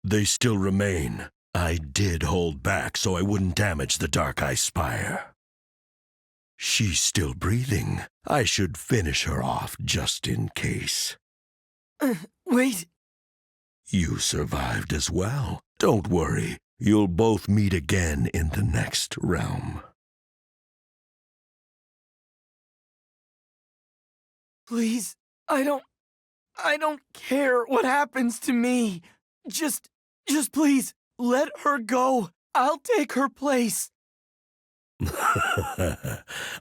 They still remain. I did hold back so I wouldn't damage the Dark Ice Spire. She's still breathing. I should finish her off just in case. Wait. You survived as well. Don't worry. You'll both meet again in the next realm. Please, I don't care what happens to me. Just please, let her go. I'll take her place.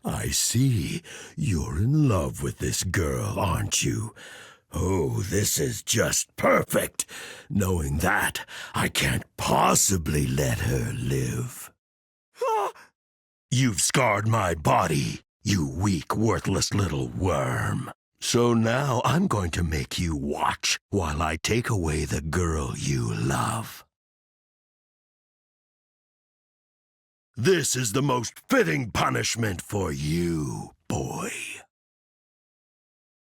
I see. You're in love with this girl, aren't you? Oh, this is just perfect. Knowing that, I can't possibly let her live. You've scarred my body, you weak, worthless little worm. So now I'm going to make you watch while I take away the girl you love. This is the most fitting punishment for you, boy.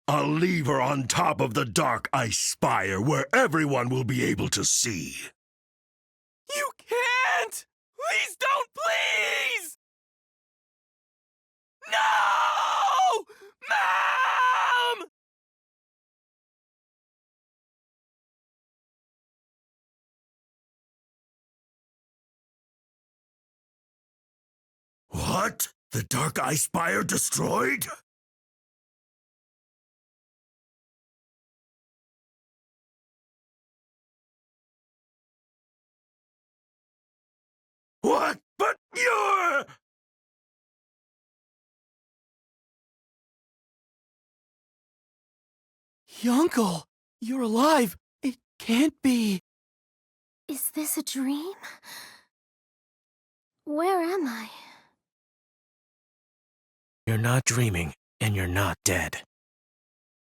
I'll leave her on top of the dark ice spire where everyone will be able to see. You can't! Please don't, please! No! Mom! What? The dark ice spire destroyed? What? But you're... Uncle, you're alive. It can't be. Is this a dream? Where am I? You're not dreaming, and you're not dead.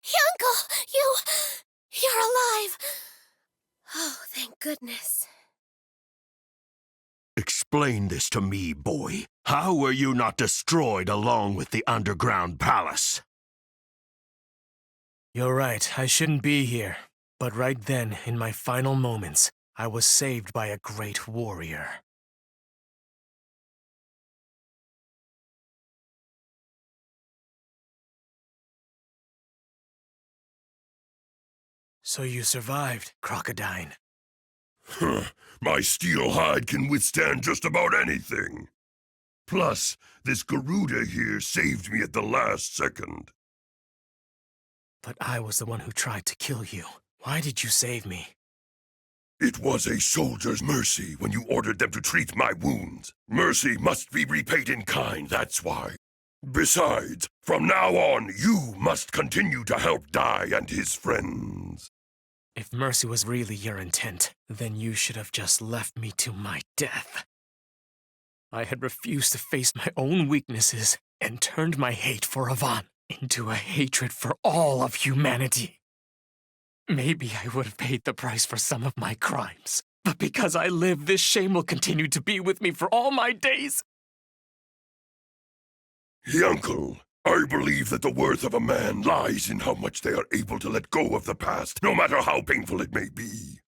Uncle, you're alive. Oh, thank goodness. Explain this to me, boy. How were you not destroyed along with the underground palace? You're right, I shouldn't be here. But right then, in my final moments, I was saved by a great warrior. So you survived, Crocodile. My steel hide can withstand just about anything. Plus, this Garuda here saved me at the last second. But I was the one who tried to kill you. Why did you save me? It was a soldier's mercy when you ordered them to treat my wounds. Mercy must be repaid in kind, that's why. Besides, from now on, you must continue to help Dai and his friends. If mercy was really your intent, then you should have just left me to my death. I had refused to face my own weaknesses and turned my hate for Yvonne into a hatred for all of humanity. Maybe I would have paid the price for some of my crimes, but because I live, this shame will continue to be with me for all my days. Uncle, I believe that the worth of a man lies in how much they are able to let go of the past, no matter how painful it may be.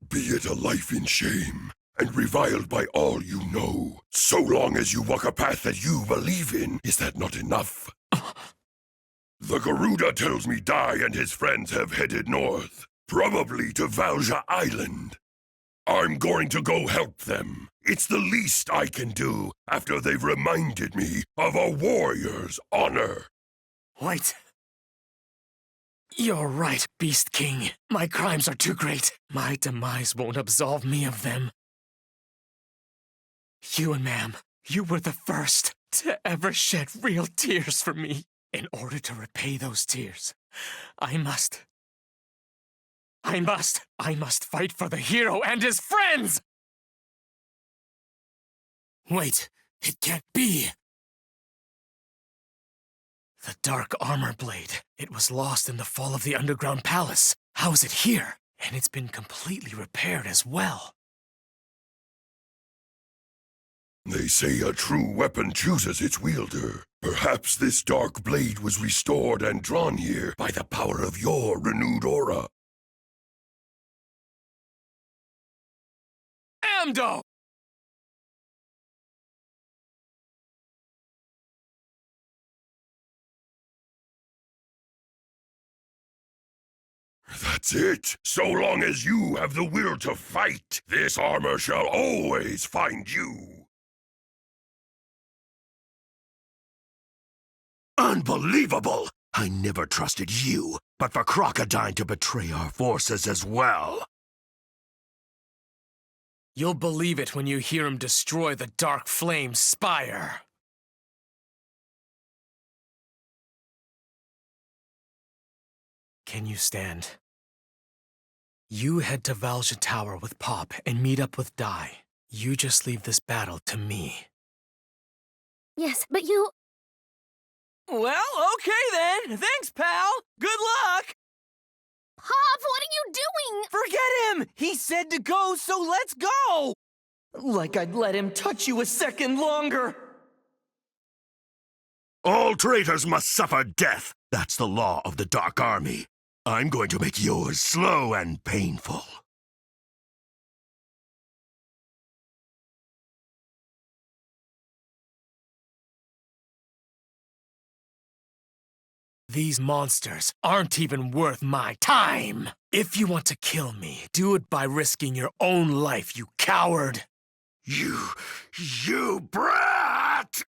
Be it a life in shame and reviled by all you know, so long as you walk a path that you believe in, is that not enough? The Garuda tells me Dai and his friends have headed north, probably to Valja Island. I'm going to go help them. It's the least I can do after they've reminded me of a warrior's honor. Wait. You're right, Beast King. My crimes are too great. My demise won't absolve me of them. You and Ma'am, you were the first to ever shed real tears for me. In order to repay those tears, I must fight for the hero and his friends! Wait, it can't be! The dark armor blade. It was lost in the fall of the underground palace. How is it here? And it's been completely repaired as well. They say a true weapon chooses its wielder. Perhaps this dark blade was restored and drawn here by the power of your renewed aura. Amdo! That's it. So long as you have the will to fight, this armor shall always find you. Unbelievable! I never trusted you, but for Crocodile to betray our forces as well. You'll believe it when you hear him destroy the Dark Flame's spire. Can you stand? You head to Valja Tower with Pop and meet up with Dai. You just leave this battle to me. Yes, but you... Well, okay then. Thanks, pal. Good luck. Pop, what are you doing? Forget him! He said to go, so let's go! Like I'd let him touch you a second longer. All traitors must suffer death. That's the law of the Dark Army. I'm going to make yours slow and painful. These monsters aren't even worth my time. If you want to kill me, do it by risking your own life, you coward. You brat!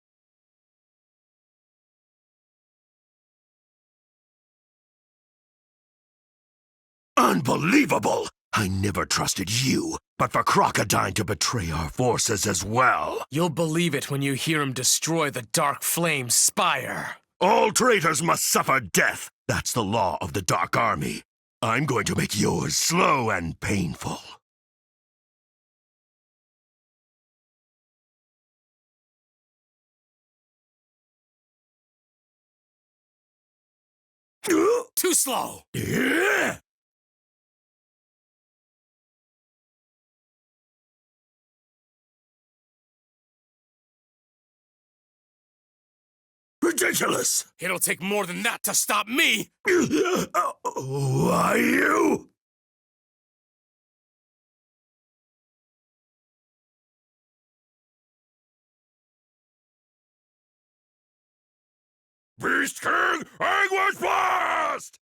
Unbelievable! I never trusted you, but for Crocodile to betray our forces as well. You'll believe it when you hear him destroy the Dark Flame's spire. All traitors must suffer death. That's the law of the Dark Army. I'm going to make yours slow and painful. Too slow! Yeah. Ridiculous! It'll take more than that to stop me! Why you? Beast King, Anguish Blast!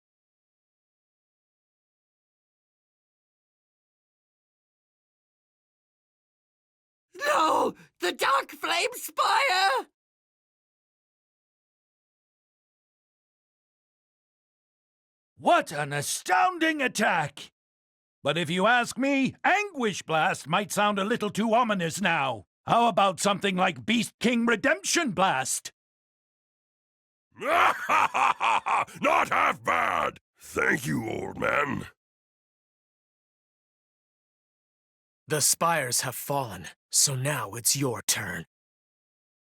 No! The Dark Flame Spire! What an astounding attack! But if you ask me, Anguish Blast might sound a little too ominous now. How about something like Beast King Redemption Blast? Not half bad! Thank you, old man. The spires have fallen, so now it's your turn.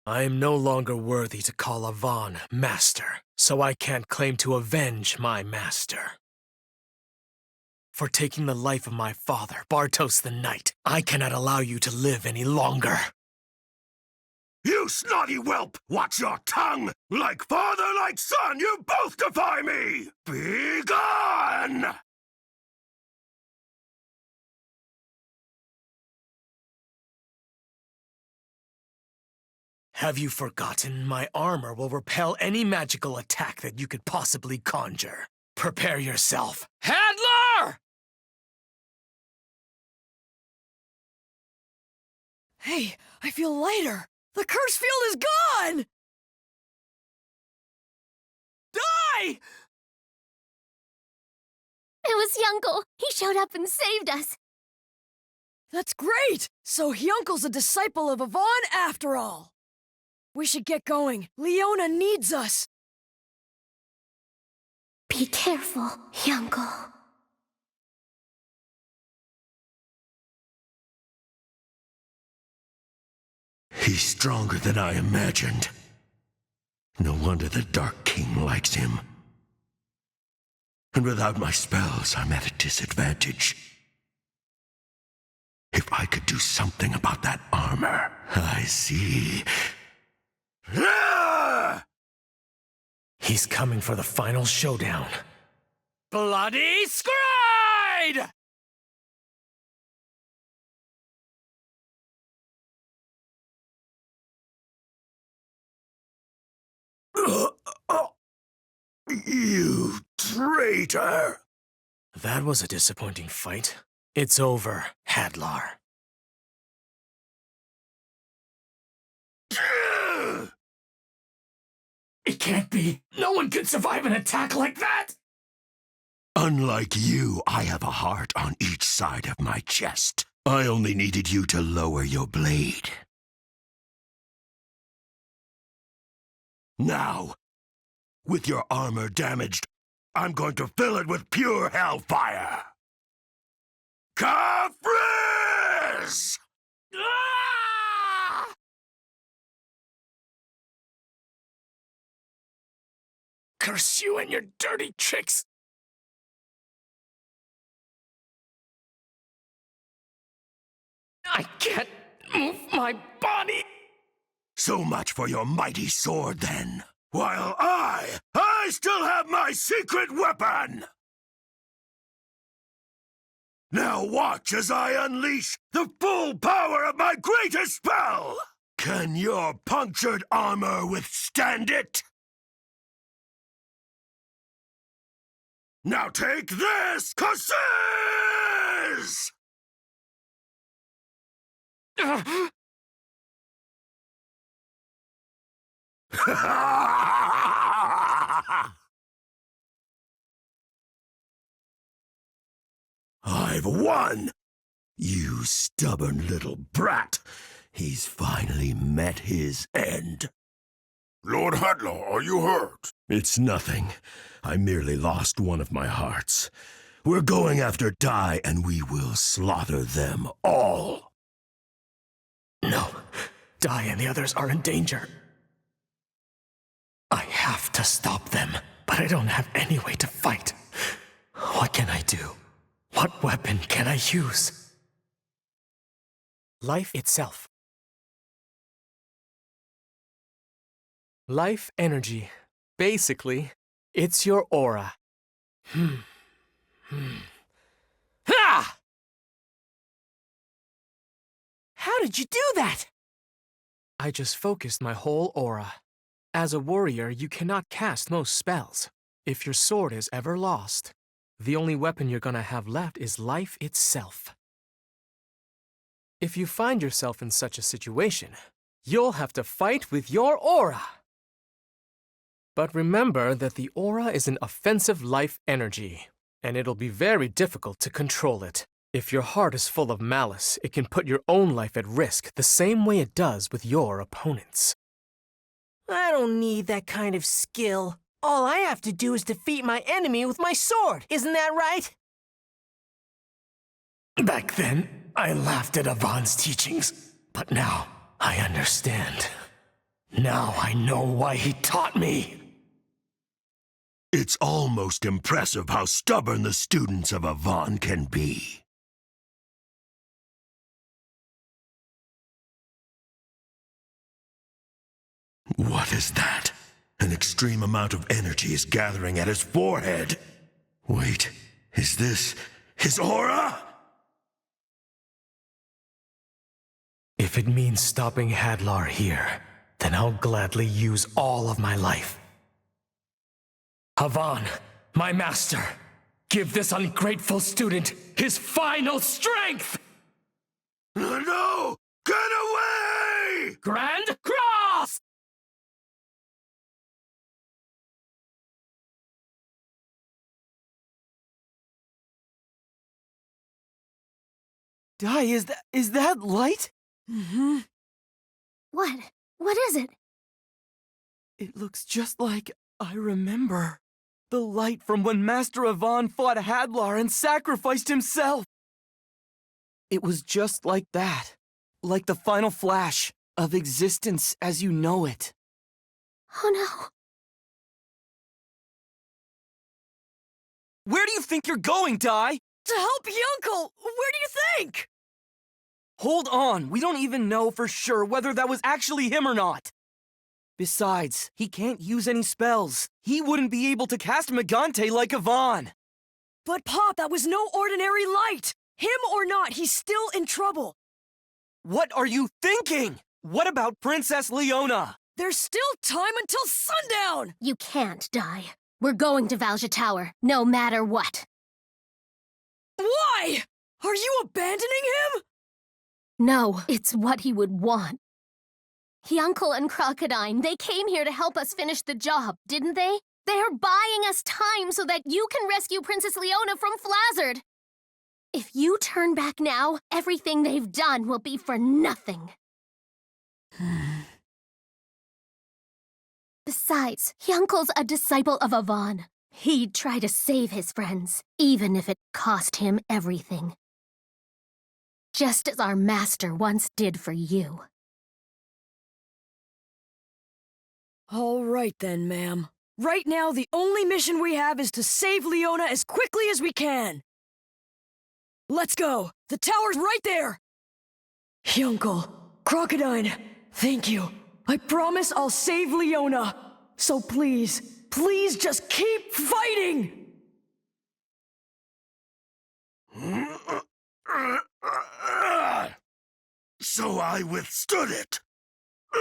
I am no longer worthy to call Avon master, so I can't claim to avenge my master. For taking the life of my father, Bartos the Knight, I cannot allow you to live any longer. You snotty whelp! Watch your tongue! Like father, like son, you both defy me! Be gone! Have you forgotten my armor will repel any magical attack that you could possibly conjure? Prepare yourself. Hadlar! Hey, I feel lighter. The curse field is gone! Die! It was Yunkel. He showed up and saved us. That's great! So Hyunkel's a disciple of Avon after all. We should get going. Leona needs us. Be careful, Yunkel. He's stronger than I imagined. No wonder the Dark King likes him. And without my spells, I'm at a disadvantage. If I could do something about that armor, I see. Ah! He's coming for the final showdown. Bloody Scryed! You traitor! That was a disappointing fight. It's over, Hadlar. It can't be! No one could survive an attack like that! Unlike you, I have a heart on each side of my chest. I only needed you to lower your blade. Now, with your armor damaged, I'm going to fill it with pure hellfire. Kafriz! Curse you and your dirty tricks! I can't move my body! So much for your mighty sword, then. While I still have my secret weapon! Now watch as I unleash the full power of my greatest spell! Can your punctured armor withstand it? Now take this, Kasiz! I've won! You stubborn little brat! He's finally met his end. Lord Hadlar, are you hurt? It's nothing. I merely lost one of my hearts. We're going after Dai, and we will slaughter them all. No, Dai and the others are in danger. I have to stop them, but I don't have any way to fight. What can I do? What weapon can I use? Life itself. Life energy. Basically, it's your aura. Ha! How did you do that? I just focused my whole aura. As a warrior, you cannot cast most spells. If your sword is ever lost, the only weapon you're gonna have left is life itself. If you find yourself in such a situation, you'll have to fight with your aura. But remember that the aura is an offensive life energy, and it'll be very difficult to control it. If your heart is full of malice, it can put your own life at risk the same way it does with your opponents. I don't need that kind of skill. All I have to do is defeat my enemy with my sword. Isn't that right? Back then, I laughed at Avon's teachings, but now I understand. Now I know why he taught me. It's almost impressive how stubborn the students of Avon can be. What is that? An extreme amount of energy is gathering at his forehead. Wait, is this his aura? If it means stopping Hadlar here, then I'll gladly use all of my life. Avon, my master, give this ungrateful student his final strength! No! Get away! Grand Cross! Dai, is that light? Mm-hmm. What? What is it? It looks just like I remember. The light from when Master Avon fought Hadlar and sacrificed himself. It was just like that. Like the final flash of existence as you know it. Oh no. Where do you think you're going, Dai? To help Yunkel! Where do you think? Hold on, we don't even know for sure whether that was actually him or not. Besides, he can't use any spells. He wouldn't be able to cast Megante like Avon. But Pop, that was no ordinary light! Him or not, he's still in trouble. What are you thinking? What about Princess Leona? There's still time until sundown! You can't die. We're going to Valja Tower, no matter what. Are you abandoning him? No, it's what he would want. Hyuncle and Crocodile, they came here to help us finish the job, didn't they? They're buying us time so that you can rescue Princess Leona from Flazzard. If you turn back now, everything they've done will be for nothing. Besides, Hyankle's a disciple of Avon. He'd try to save his friends, even if it cost him everything. Just as our master once did for you. All right then, ma'am. Right now, the only mission we have is to save Leona as quickly as we can. Let's go! The tower's right there! Hyuncle, Crocodile, thank you. I promise I'll save Leona. So please, please just keep fighting! So I withstood it.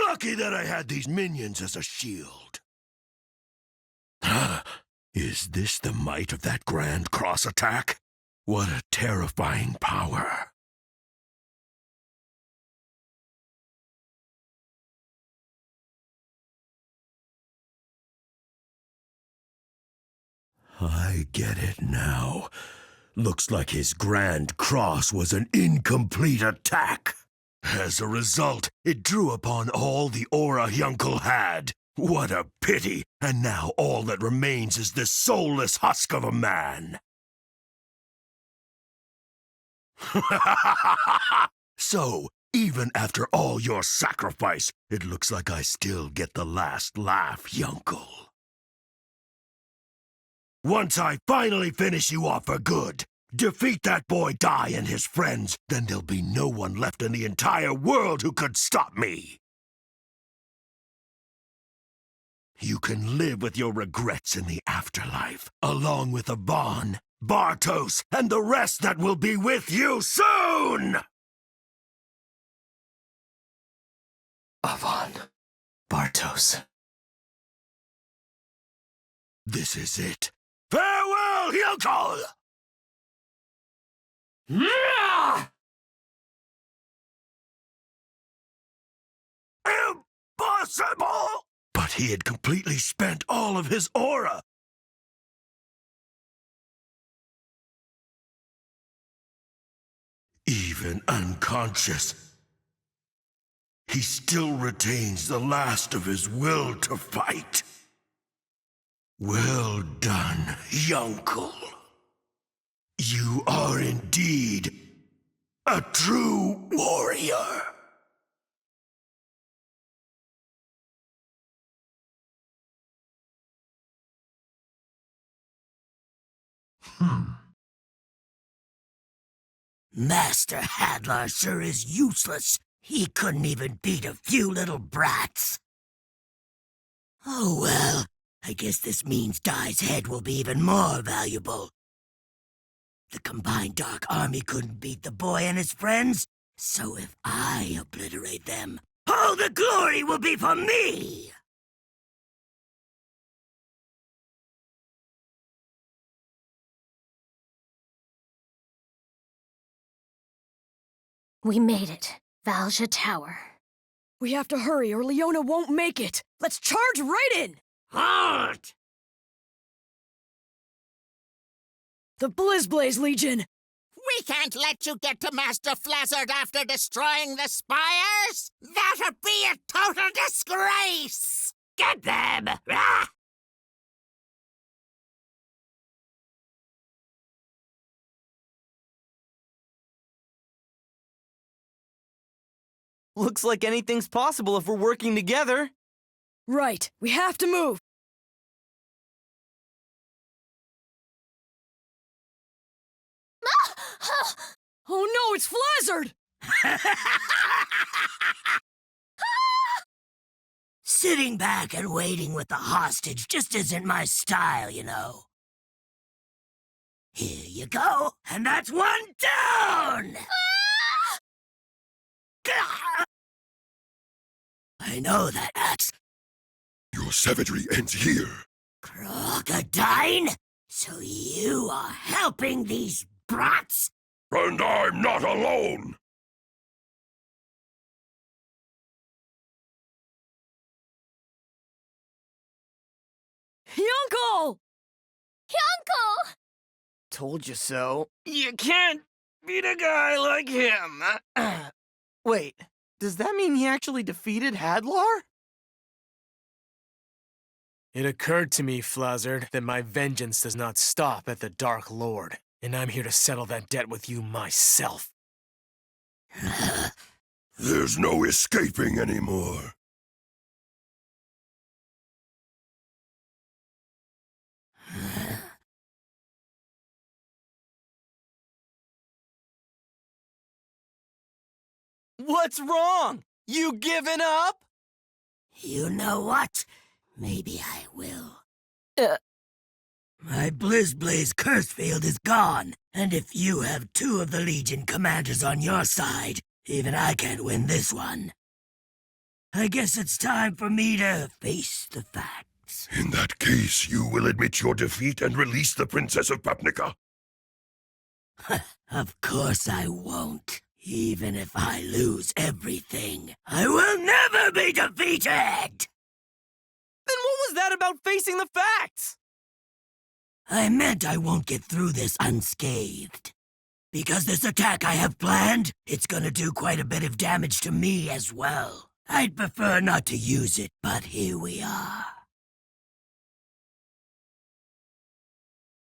Lucky that I had these minions as a shield. Is this the might of that grand cross attack? What a terrifying power. I get it now. Looks like his grand cross was an incomplete attack. As a result, it drew upon all the aura Hyuncle had. What a pity! And now all that remains is this soulless husk of a man. So, even after all your sacrifice, it looks like I still get the last laugh, Hyuncle. Once I finally finish you off for good, defeat that boy Dai and his friends, then there'll be no one left in the entire world who could stop me. You can live with your regrets in the afterlife, along with Avon, Bartos, and the rest that will be with you soon! Avon. Bartos. This is it. Farewell, Hyuncle! Impossible! But he had completely spent all of his aura. Even unconscious, he still retains the last of his will to fight. Well done, Hyuncle. You are indeed a true warrior. Master Hadlar sure is useless. He couldn't even beat a few little brats. Oh well, I guess this means Dai's head will be even more valuable. The combined Dark Army couldn't beat the boy and his friends, so if I obliterate them, all the glory will be for me! We made it. Valja Tower. We have to hurry or Leona won't make it. Let's charge right in! Halt! The Blizzblaze Legion! We can't let you get to Master Flazzard after destroying the spires! That'd be a total disgrace! Get them! Ah! Looks like anything's possible if we're working together. Right, we have to move! Oh no, it's Flazzard! Sitting back and waiting with the hostage just isn't my style, you know. Here you go, and that's one down! I know that axe. Your savagery ends here. Crocodile? So you are helping these brats? And I'm not alone! Hyuncle! Hyuncle! Told you so. You can't beat a guy like him. Wait, does that mean he actually defeated Hadlar? It occurred to me, Flazzard, that my vengeance does not stop at the Dark Lord, and I'm here to settle that debt with you myself. There's no escaping anymore. What's wrong? You giving up? You know what? Maybe I will. My Blizzblaze curse field is gone, and if you have 2 of the Legion commanders on your side, even I can't win this one. I guess it's time for me to face the facts. In that case, you will admit your defeat and release the Princess of Papnica? Of course I won't. Even if I lose everything, I will never be defeated! Then what was that about facing the facts? I meant I won't get through this unscathed. Because this attack I have planned, it's gonna do quite a bit of damage to me as well. I'd prefer not to use it, but here we are.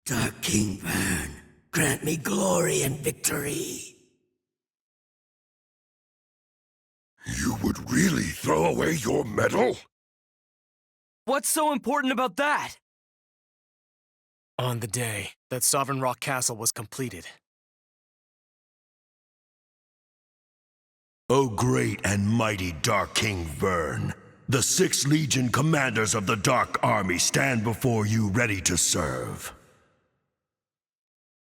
Dark King Vern, grant me glory and victory. You would really throw away your medal? What's so important about that? On the day that Sovereign Rock Castle was completed. O great and mighty Dark King Vern, the 6 Legion commanders of the Dark Army stand before you ready to serve.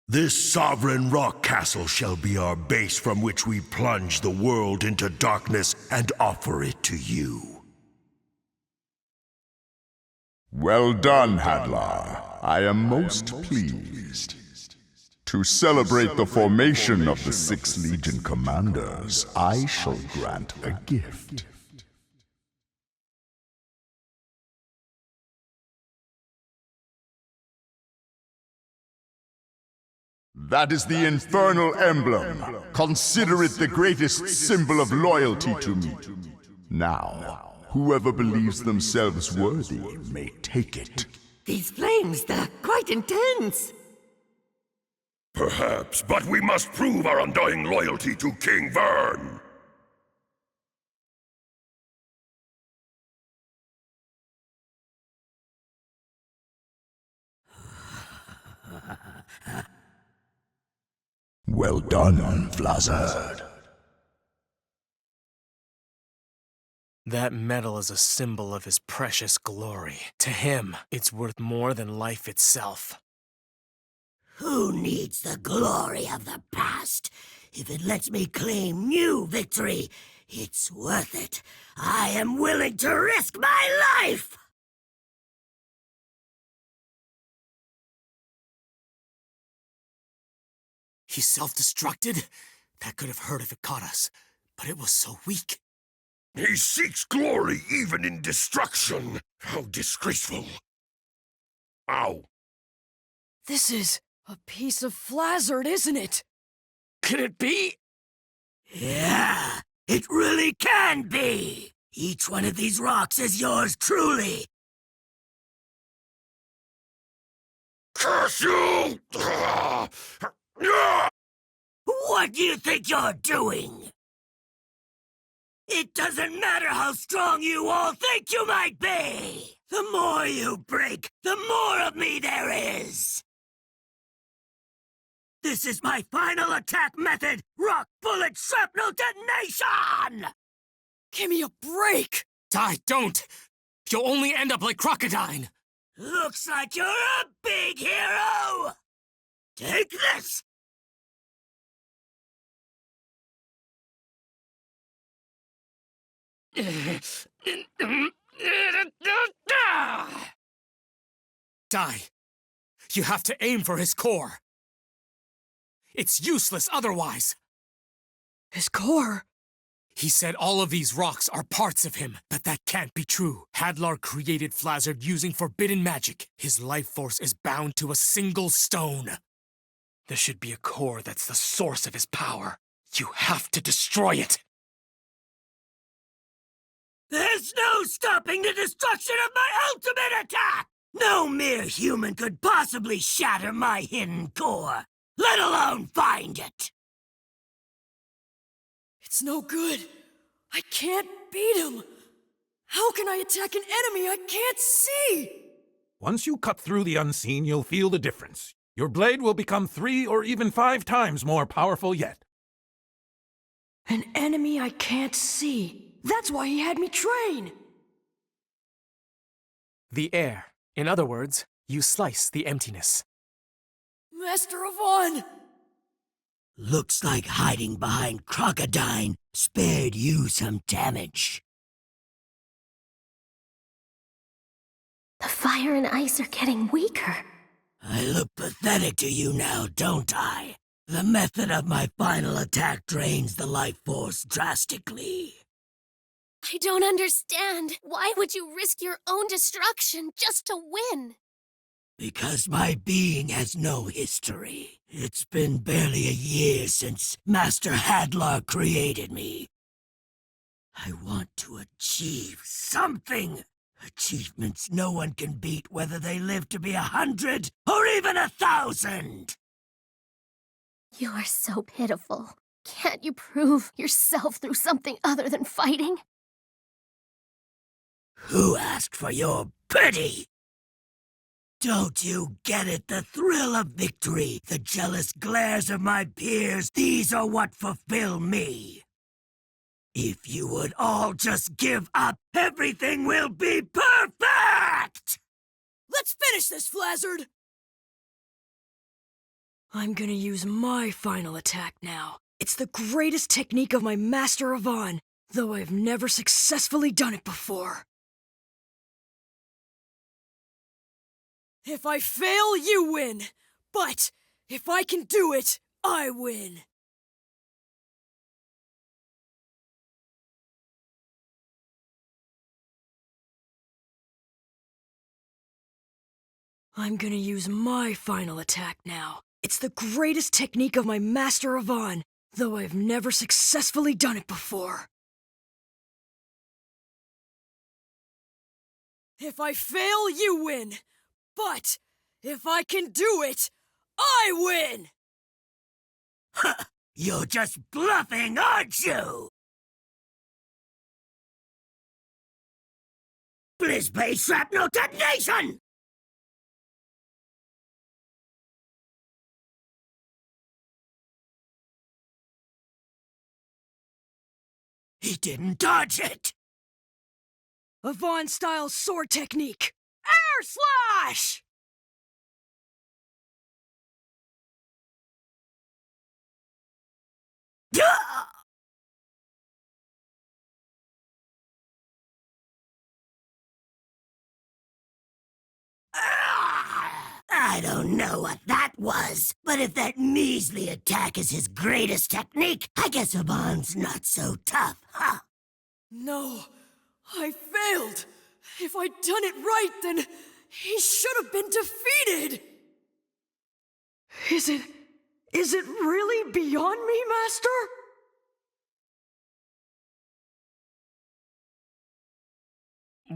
This Sovereign Rock Castle shall be our base from which we plunge the world into darkness and offer it to you. Well done, Hadlar. I am most pleased. To celebrate the formation of the 6 Legion commanders, I shall grant a gift. That is the infernal emblem. Consider it the greatest symbol of loyalty to me. Now, whoever believes themselves worthy may take it. These flames, they're quite intense. Perhaps, but we must prove our undying loyalty to King Vern. Well done, Flazzard. That medal is a symbol of his precious glory. To him, it's worth more than life itself. Who needs the glory of the past? If it lets me claim new victory, it's worth it. I am willing to risk my life! He self-destructed? That could have hurt if it caught us, but it was so weak. He seeks glory even in destruction. How disgraceful. Ow. This is a piece of Flazzard, isn't it? Could it be? Yeah, it really can be! Each one of these rocks is yours truly! Curse you! What do you think you're doing? It doesn't matter how strong you all think you might be! The more you break, the more of me there is! This is my final attack method! Rock Bullet Shrapnel Detonation! Give me a break! Die, don't! You'll only end up like Crocodile! Looks like you're a big hero! Take this! Die! You have to aim for his core! It's useless otherwise. His core? He said all of these rocks are parts of him, but that can't be true. Hadlar created Flazard using forbidden magic. His life force is bound to a single stone. There should be a core that's the source of his power. You have to destroy it. There's no stopping the destruction of my ultimate attack! No mere human could possibly shatter my hidden core, let alone find it! It's no good. I can't beat him. How can I attack an enemy I can't see? Once you cut through the unseen, you'll feel the difference. Your blade will become 3 or even 5 times more powerful yet. An enemy I can't see. That's why he had me train. The air. In other words, you slice the emptiness. Master Avon! Looks like hiding behind Crocodine spared you some damage. The fire and ice are getting weaker. I look pathetic to you now, don't I? The method of my final attack drains the life force drastically. I don't understand. Why would you risk your own destruction just to win? Because my being has no history. It's been barely a year since Master Hadlar created me. I want to achieve something. Achievements no one can beat, whether they live to be 100 or even 1,000. You are so pitiful. Can't you prove yourself through something other than fighting? Who asked for your pity? Don't you get it? The thrill of victory, the jealous glares of my peers, these are what fulfill me. If you would all just give up, everything will be perfect! Let's finish this, Flazard! I'm gonna use my final attack now. It's the greatest technique of my Master Avon, though I've never successfully done it before. If I fail, you win. But if I can do it, I win. I'm gonna use my final attack now. It's the greatest technique of my Master Avon, though I've never successfully done it before. If I fail, you win. But if I can do it, I win! You're just bluffing, aren't you? Blizzbay shrapnel detonation! He didn't dodge it! Avon-style sword technique! Air Slash! I don't know what that was, but if that measly attack is his greatest technique, I guess Avon's not so tough, huh? No, I failed. If I'd done it right, then he should have been defeated. Is it really beyond me, Master?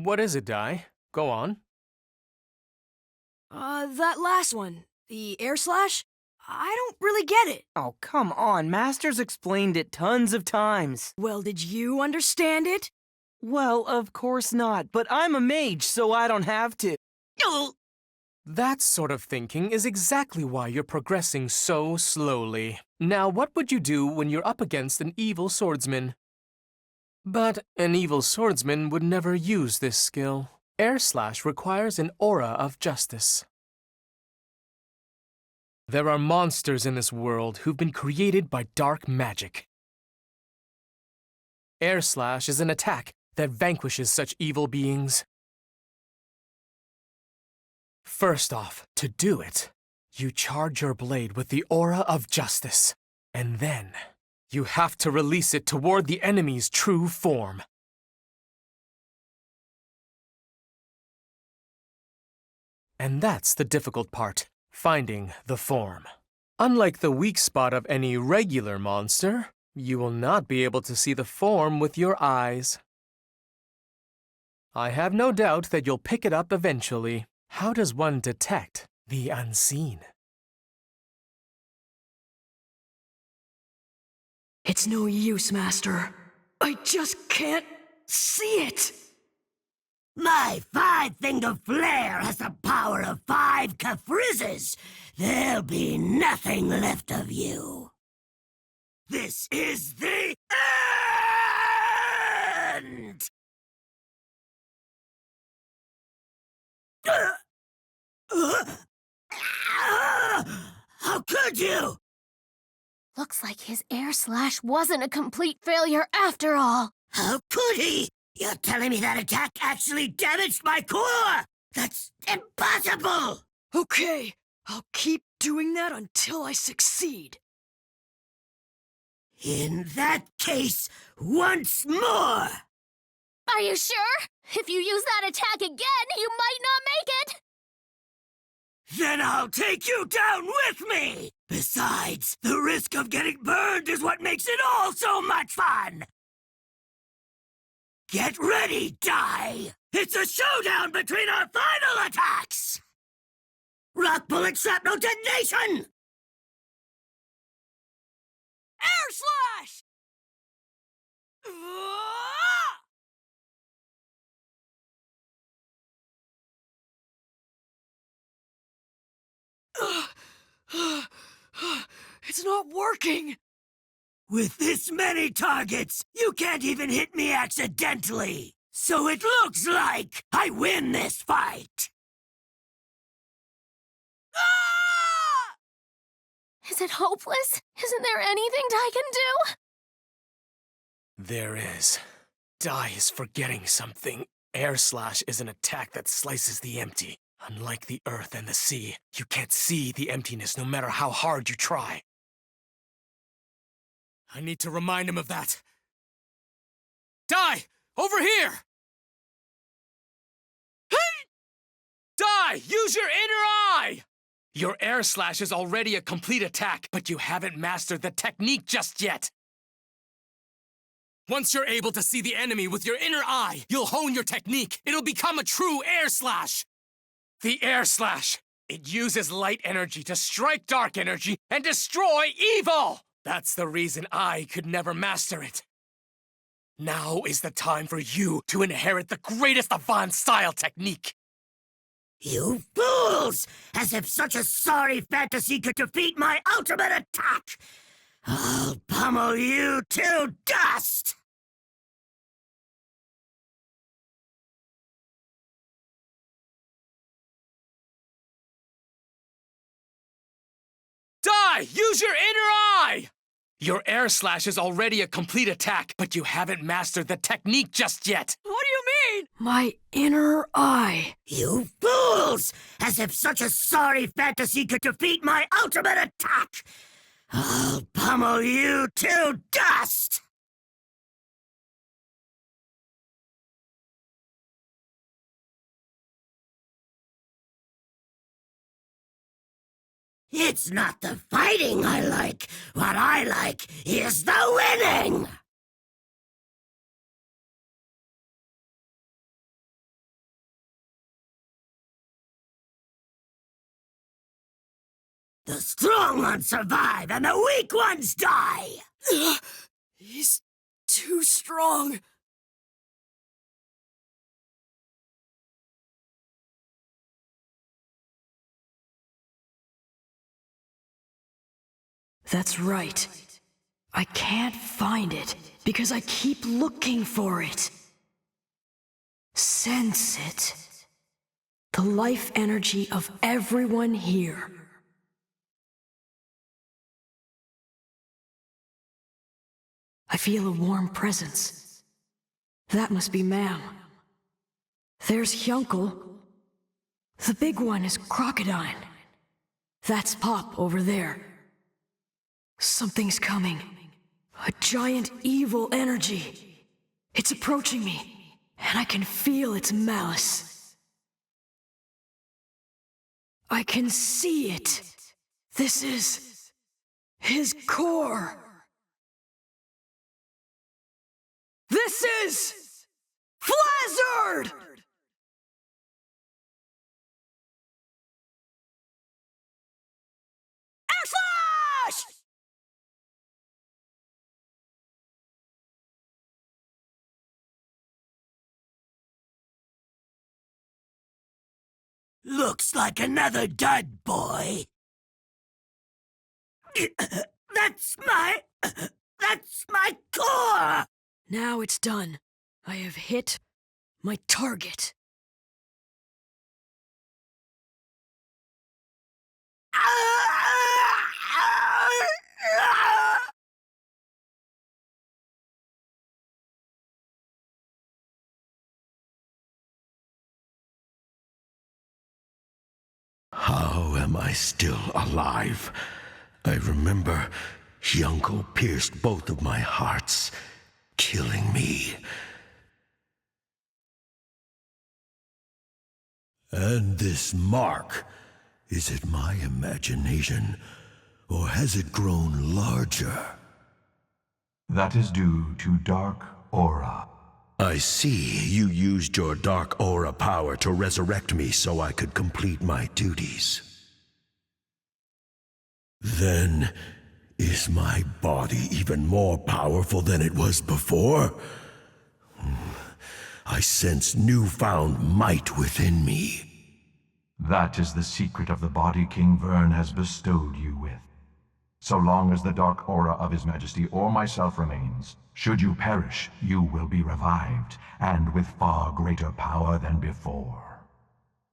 What is it, Dai? Go on. That last one, the air slash, I don't really get it. Oh, come on. Master's explained it tons of times. Well, did you understand it? Well, of course not, but I'm a mage, so I don't have to. That sort of thinking is exactly why you're progressing so slowly. Now, what would you do when you're up against an evil swordsman? But an evil swordsman would never use this skill. Air Slash requires an aura of justice. There are monsters in this world who've been created by dark magic. Air Slash is an attack that vanquishes such evil beings. First off, to do it, You charge your blade with the aura of justice, and then you have to release it toward the enemy's true form. And that's the difficult part, finding the form. Unlike the weak spot of any regular monster, you will not be able to see the form with your eyes. I have no doubt that you'll pick it up eventually. How does one detect the unseen? It's no use, Master. I just can't see it. My five-fingered flare has the power of 5 Caprices. There'll be nothing left of you. This is the end! How could you? Looks like his air slash wasn't a complete failure after all. How could he? You're telling me that attack actually damaged my core? That's impossible! Okay, I'll keep doing that until I succeed. In that case, once more! Are you sure? If you use that attack again, you might not make it! Then I'll take you down with me! Besides, the risk of getting burned is what makes it all so much fun! Get ready, Die! It's a showdown between our final attacks! Rock bullet shrapnel detonation! Air slash! It's not working! With this many targets, you can't even hit me accidentally! So it looks like I win this fight! Is it hopeless? Isn't there anything I can do? There is. Dai is forgetting something. Air slash is an attack that slices the empty. Unlike the earth and the sea, you can't see the emptiness no matter how hard you try. I need to remind him of that. Dai! Over here! Hey! Dai! Use your inner eye! Your air slash is already a complete attack, but you haven't mastered the technique just yet. Once you're able to see the enemy with your inner eye, you'll hone your technique. It'll become a true air slash. The air slash. It uses light energy to strike dark energy and destroy evil. That's the reason I could never master it. Now is the time for you to inherit the greatest Avant style technique. You fools! As if such a sorry fantasy could defeat my ultimate attack! I'll pummel you to dust! Dai! Use your inner eye! Your air slash is already a complete attack, but you haven't mastered the technique just yet. What do you mean? My inner eye. You fools! As if such a sorry fantasy could defeat my ultimate attack! I'll pummel you to dust! It's not the fighting I like. What I like is the winning! The strong ones survive and the weak ones die! He's too strong. That's right. I can't find it because I keep looking for it. Sense it. The life energy of everyone here. I feel a warm presence. That must be Mam. There's Hyunkel. The big one is Crocodile. That's Pop over there. Something's coming. A giant evil energy. It's approaching me, and I can feel its malice. I can see it. This is his core. This is Flazzard! Slash! Looks like another dud, boy. That's my core! Now it's done. I have hit my target. How am I still alive? I remember Yunko pierced both of my hearts, killing me. And this mark, is it my imagination, or has it grown larger? That is due to dark aura. I see you used your dark aura power to resurrect me so I could complete my duties. Then, is my body even more powerful than it was before? I sense newfound might within me. That is the secret of the body King Vern has bestowed you with. So long as the dark aura of His Majesty or myself remains, should you perish, you will be revived, and with far greater power than before.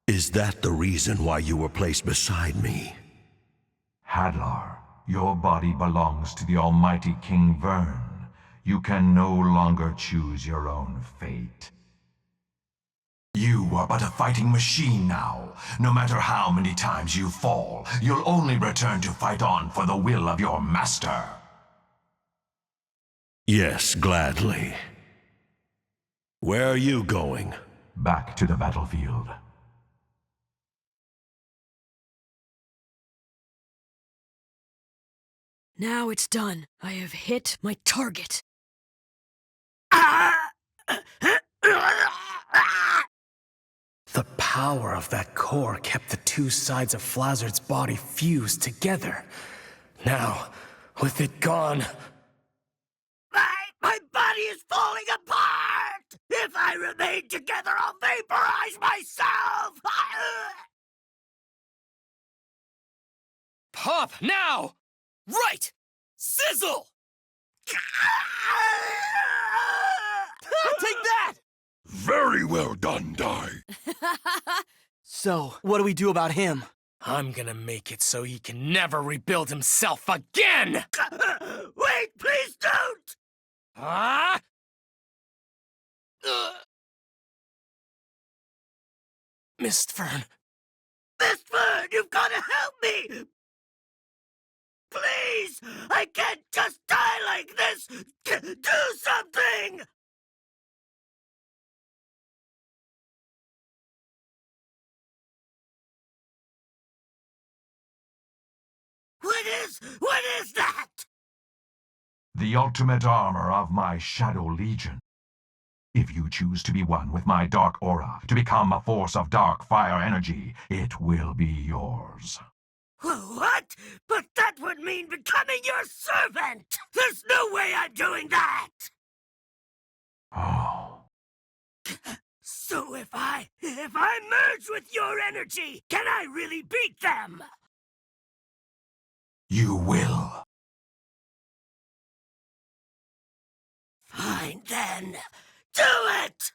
Is that the reason why you were placed beside me? Hadlar, your body belongs to the almighty King Vern. You can no longer choose your own fate. You are but a fighting machine now. No matter how many times you fall, you'll only return to fight on for the will of your master. Yes, gladly. Where are you going? Back to the battlefield. Now it's done. I have hit my target. The power of that core kept the two sides of Flazzard's body fused together. Now, with it gone... My body is falling apart! If I remain together, I'll vaporize myself! Pop, now! Right! Sizzle! Take that! Very well done, Dai. So, what do we do about him? I'm gonna make it so he can never rebuild himself again! Wait, please don't! Ah! Mistfern. Mistfern, you've got to help me! Please! I can't just die like this! Do something! What is that? The ultimate armor of my Shadow Legion. If you choose to be one with my dark aura, to become a force of dark fire energy, it will be yours. What? But that would mean becoming your servant! There's no way I'm doing that! Oh. So if I merge with your energy, can I really beat them? You will. Fine then. Do it!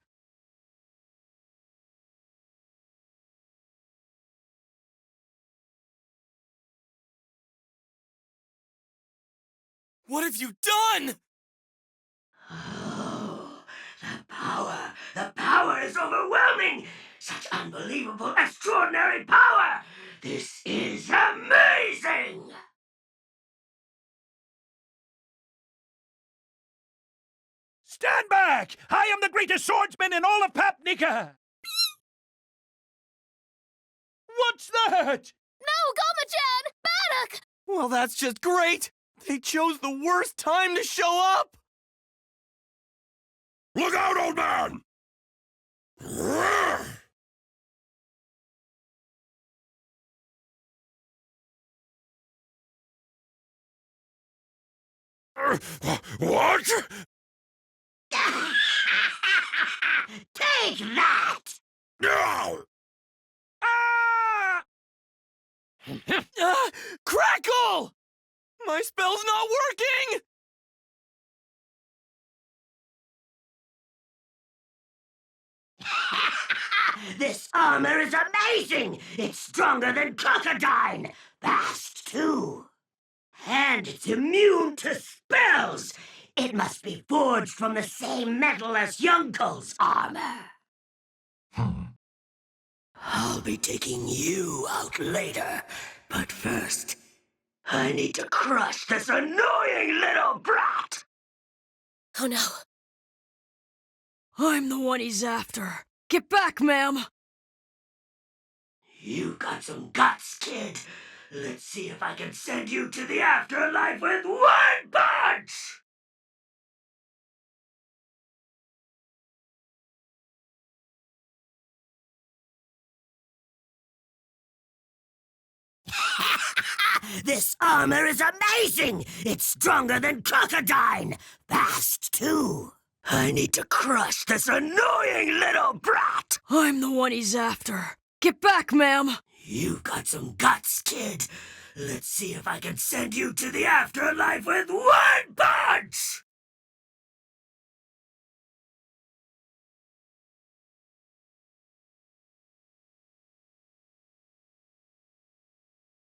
What have you done? Oh, the power is overwhelming! Such unbelievable, extraordinary power! This is amazing! Stand back! I am the greatest swordsman in all of Papnica! What's that? No, Goma-chan! Baddock! Well, that's just great! They chose the worst time to show up! Look out, old man! What? Take that! No! Crackle! My spell's not working! This armor is amazing! It's stronger than Crocodile! Fast, too! And it's immune to spells! It must be forged from the same metal as Yunko's armor. I'll be taking you out later, but first, I need to crush this annoying little brat! Oh no. I'm the one he's after. Get back, ma'am! You got some guts, kid. Let's see if I can send you to the afterlife with one punch! This armor is amazing! It's stronger than Crocodile! Fast, too! I need to crush this annoying little brat! I'm the one he's after. Get back, ma'am! You got some guts, kid. Let's see if I can send you to the afterlife with one punch!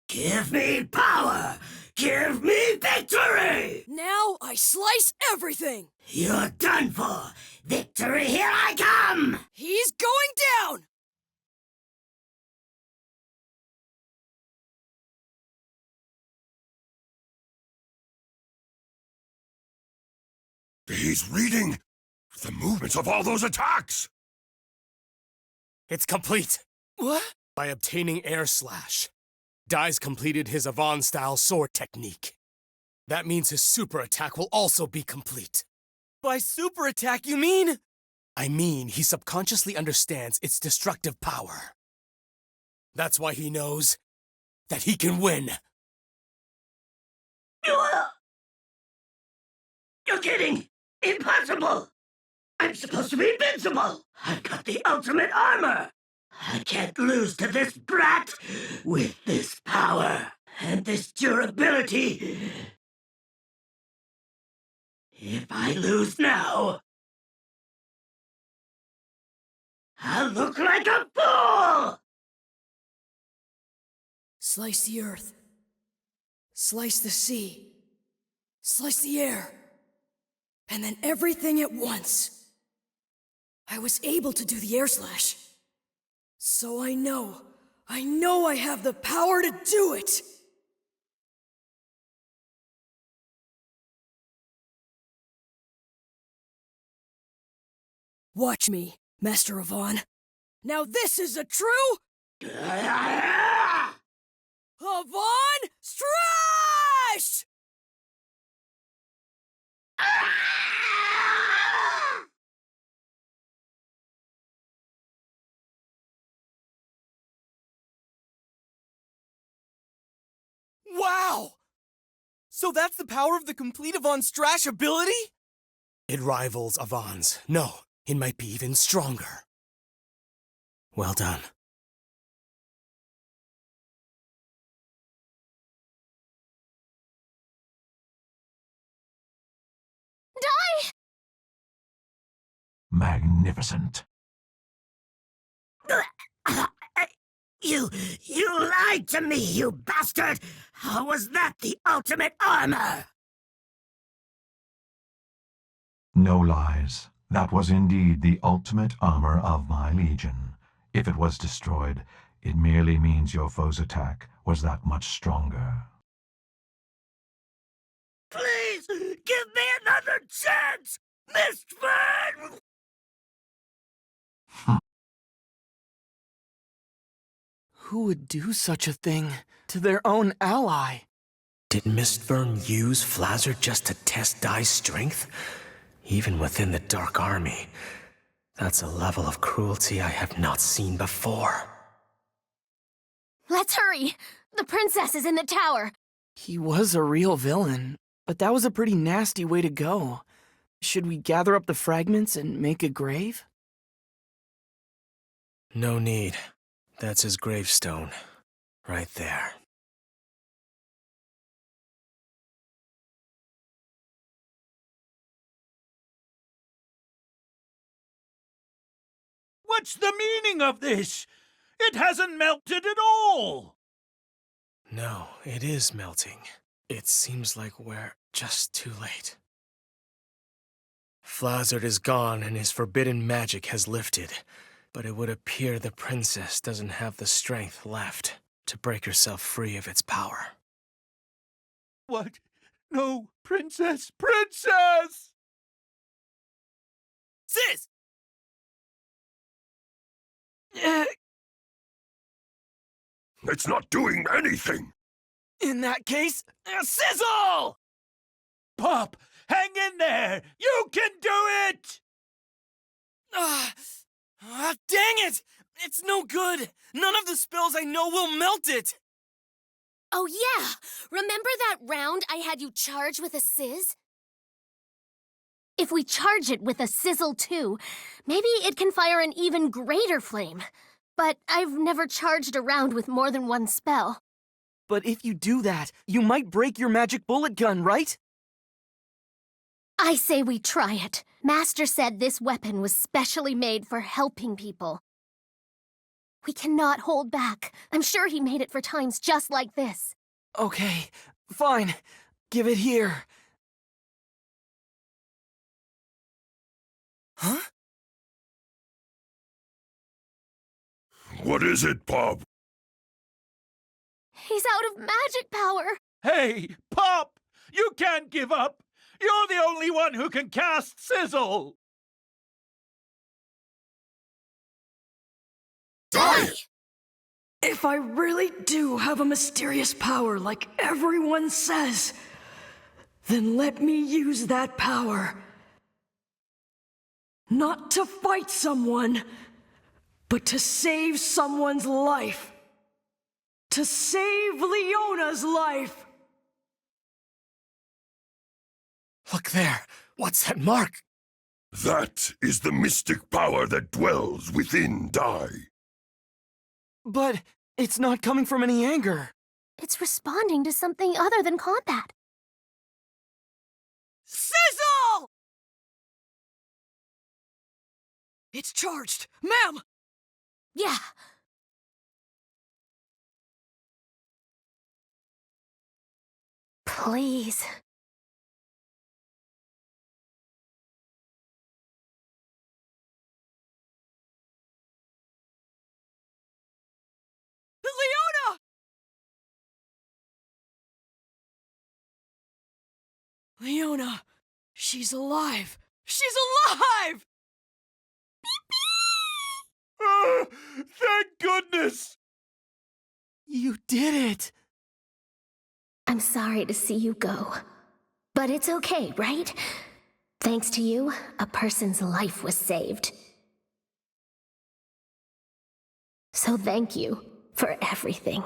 Give me power! Give me victory! Now I slice everything! You're done for! Victory, here I come! He's going down! He's reading the movements of all those attacks! It's complete. What? By obtaining Air Slash, Dai's completed his Avon-style sword technique. That means his super attack will also be complete. By super attack, you mean? I mean, he subconsciously understands its destructive power. That's why he knows that he can win. You're kidding! Impossible! I'm supposed to be invincible! I've got the ultimate armor! I can't lose to this brat with this power and this durability. If I lose now, I'll look like a fool! Slice the earth. Slice the sea. Slice the air. And then everything at once. I was able to do the air slash. So I know I have the power to do it! Watch me, Master Avon. Now this is a true... Avon Strash! Wow! So that's the power of the complete Avon Strash ability? It rivals Avon's. No, it might be even stronger. Well done. Dai! Magnificent. You lied to me, you bastard! How was that the ultimate armor? No lies. That was indeed the ultimate armor of my legion. If it was destroyed, It merely means your foe's attack was that much stronger. Please, give me another chance, Mistburn! Who would do such a thing to their own ally? Did Mistburn use Flazzer just to test Dai's strength? Even within the Dark Army, that's a level of cruelty I have not seen before. Let's hurry! The princess is in the tower! He was a real villain, but that was a pretty nasty way to go. Should we gather up the fragments and make a grave? No need. That's his gravestone. Right there. What's the meaning of this? It hasn't melted at all! No, it is melting. It seems like we're just too late. Flazard is gone and his forbidden magic has lifted, but it would appear the princess doesn't have the strength left to break herself free of its power. What? No, princess! Princess! Sis! It's not doing anything! In that case, sizzle! Pop, hang in there! You can do it! Dang it! It's no good! None of the spells I know will melt it! Oh yeah! Remember that round I had you charge with a sizz? If we charge it with a sizzle too, maybe it can fire an even greater flame. But I've never charged a round with more than one spell. But if you do that, you might break your magic bullet gun, right? I say we try it. Master said this weapon was specially made for helping people. We cannot hold back. I'm sure he made it for times just like this. Okay, fine. Give it here. Huh? What is it, Pop? He's out of magic power. Hey, Pop! You can't give up! You're the only one who can cast Sizzle! Die! If I really do have a mysterious power like everyone says, then let me use that power. Not to fight someone, but to save someone's life. To save Leona's life! Look there! What's that mark? That is the mystic power that dwells within Dai. But it's not coming from any anger. It's responding to something other than combat. Sizzle! It's charged, ma'am! Yeah. Please. Leona, she's alive! She's alive! Thank goodness! You did it! I'm sorry to see you go. But it's okay, right? Thanks to you, a person's life was saved. So thank you for everything.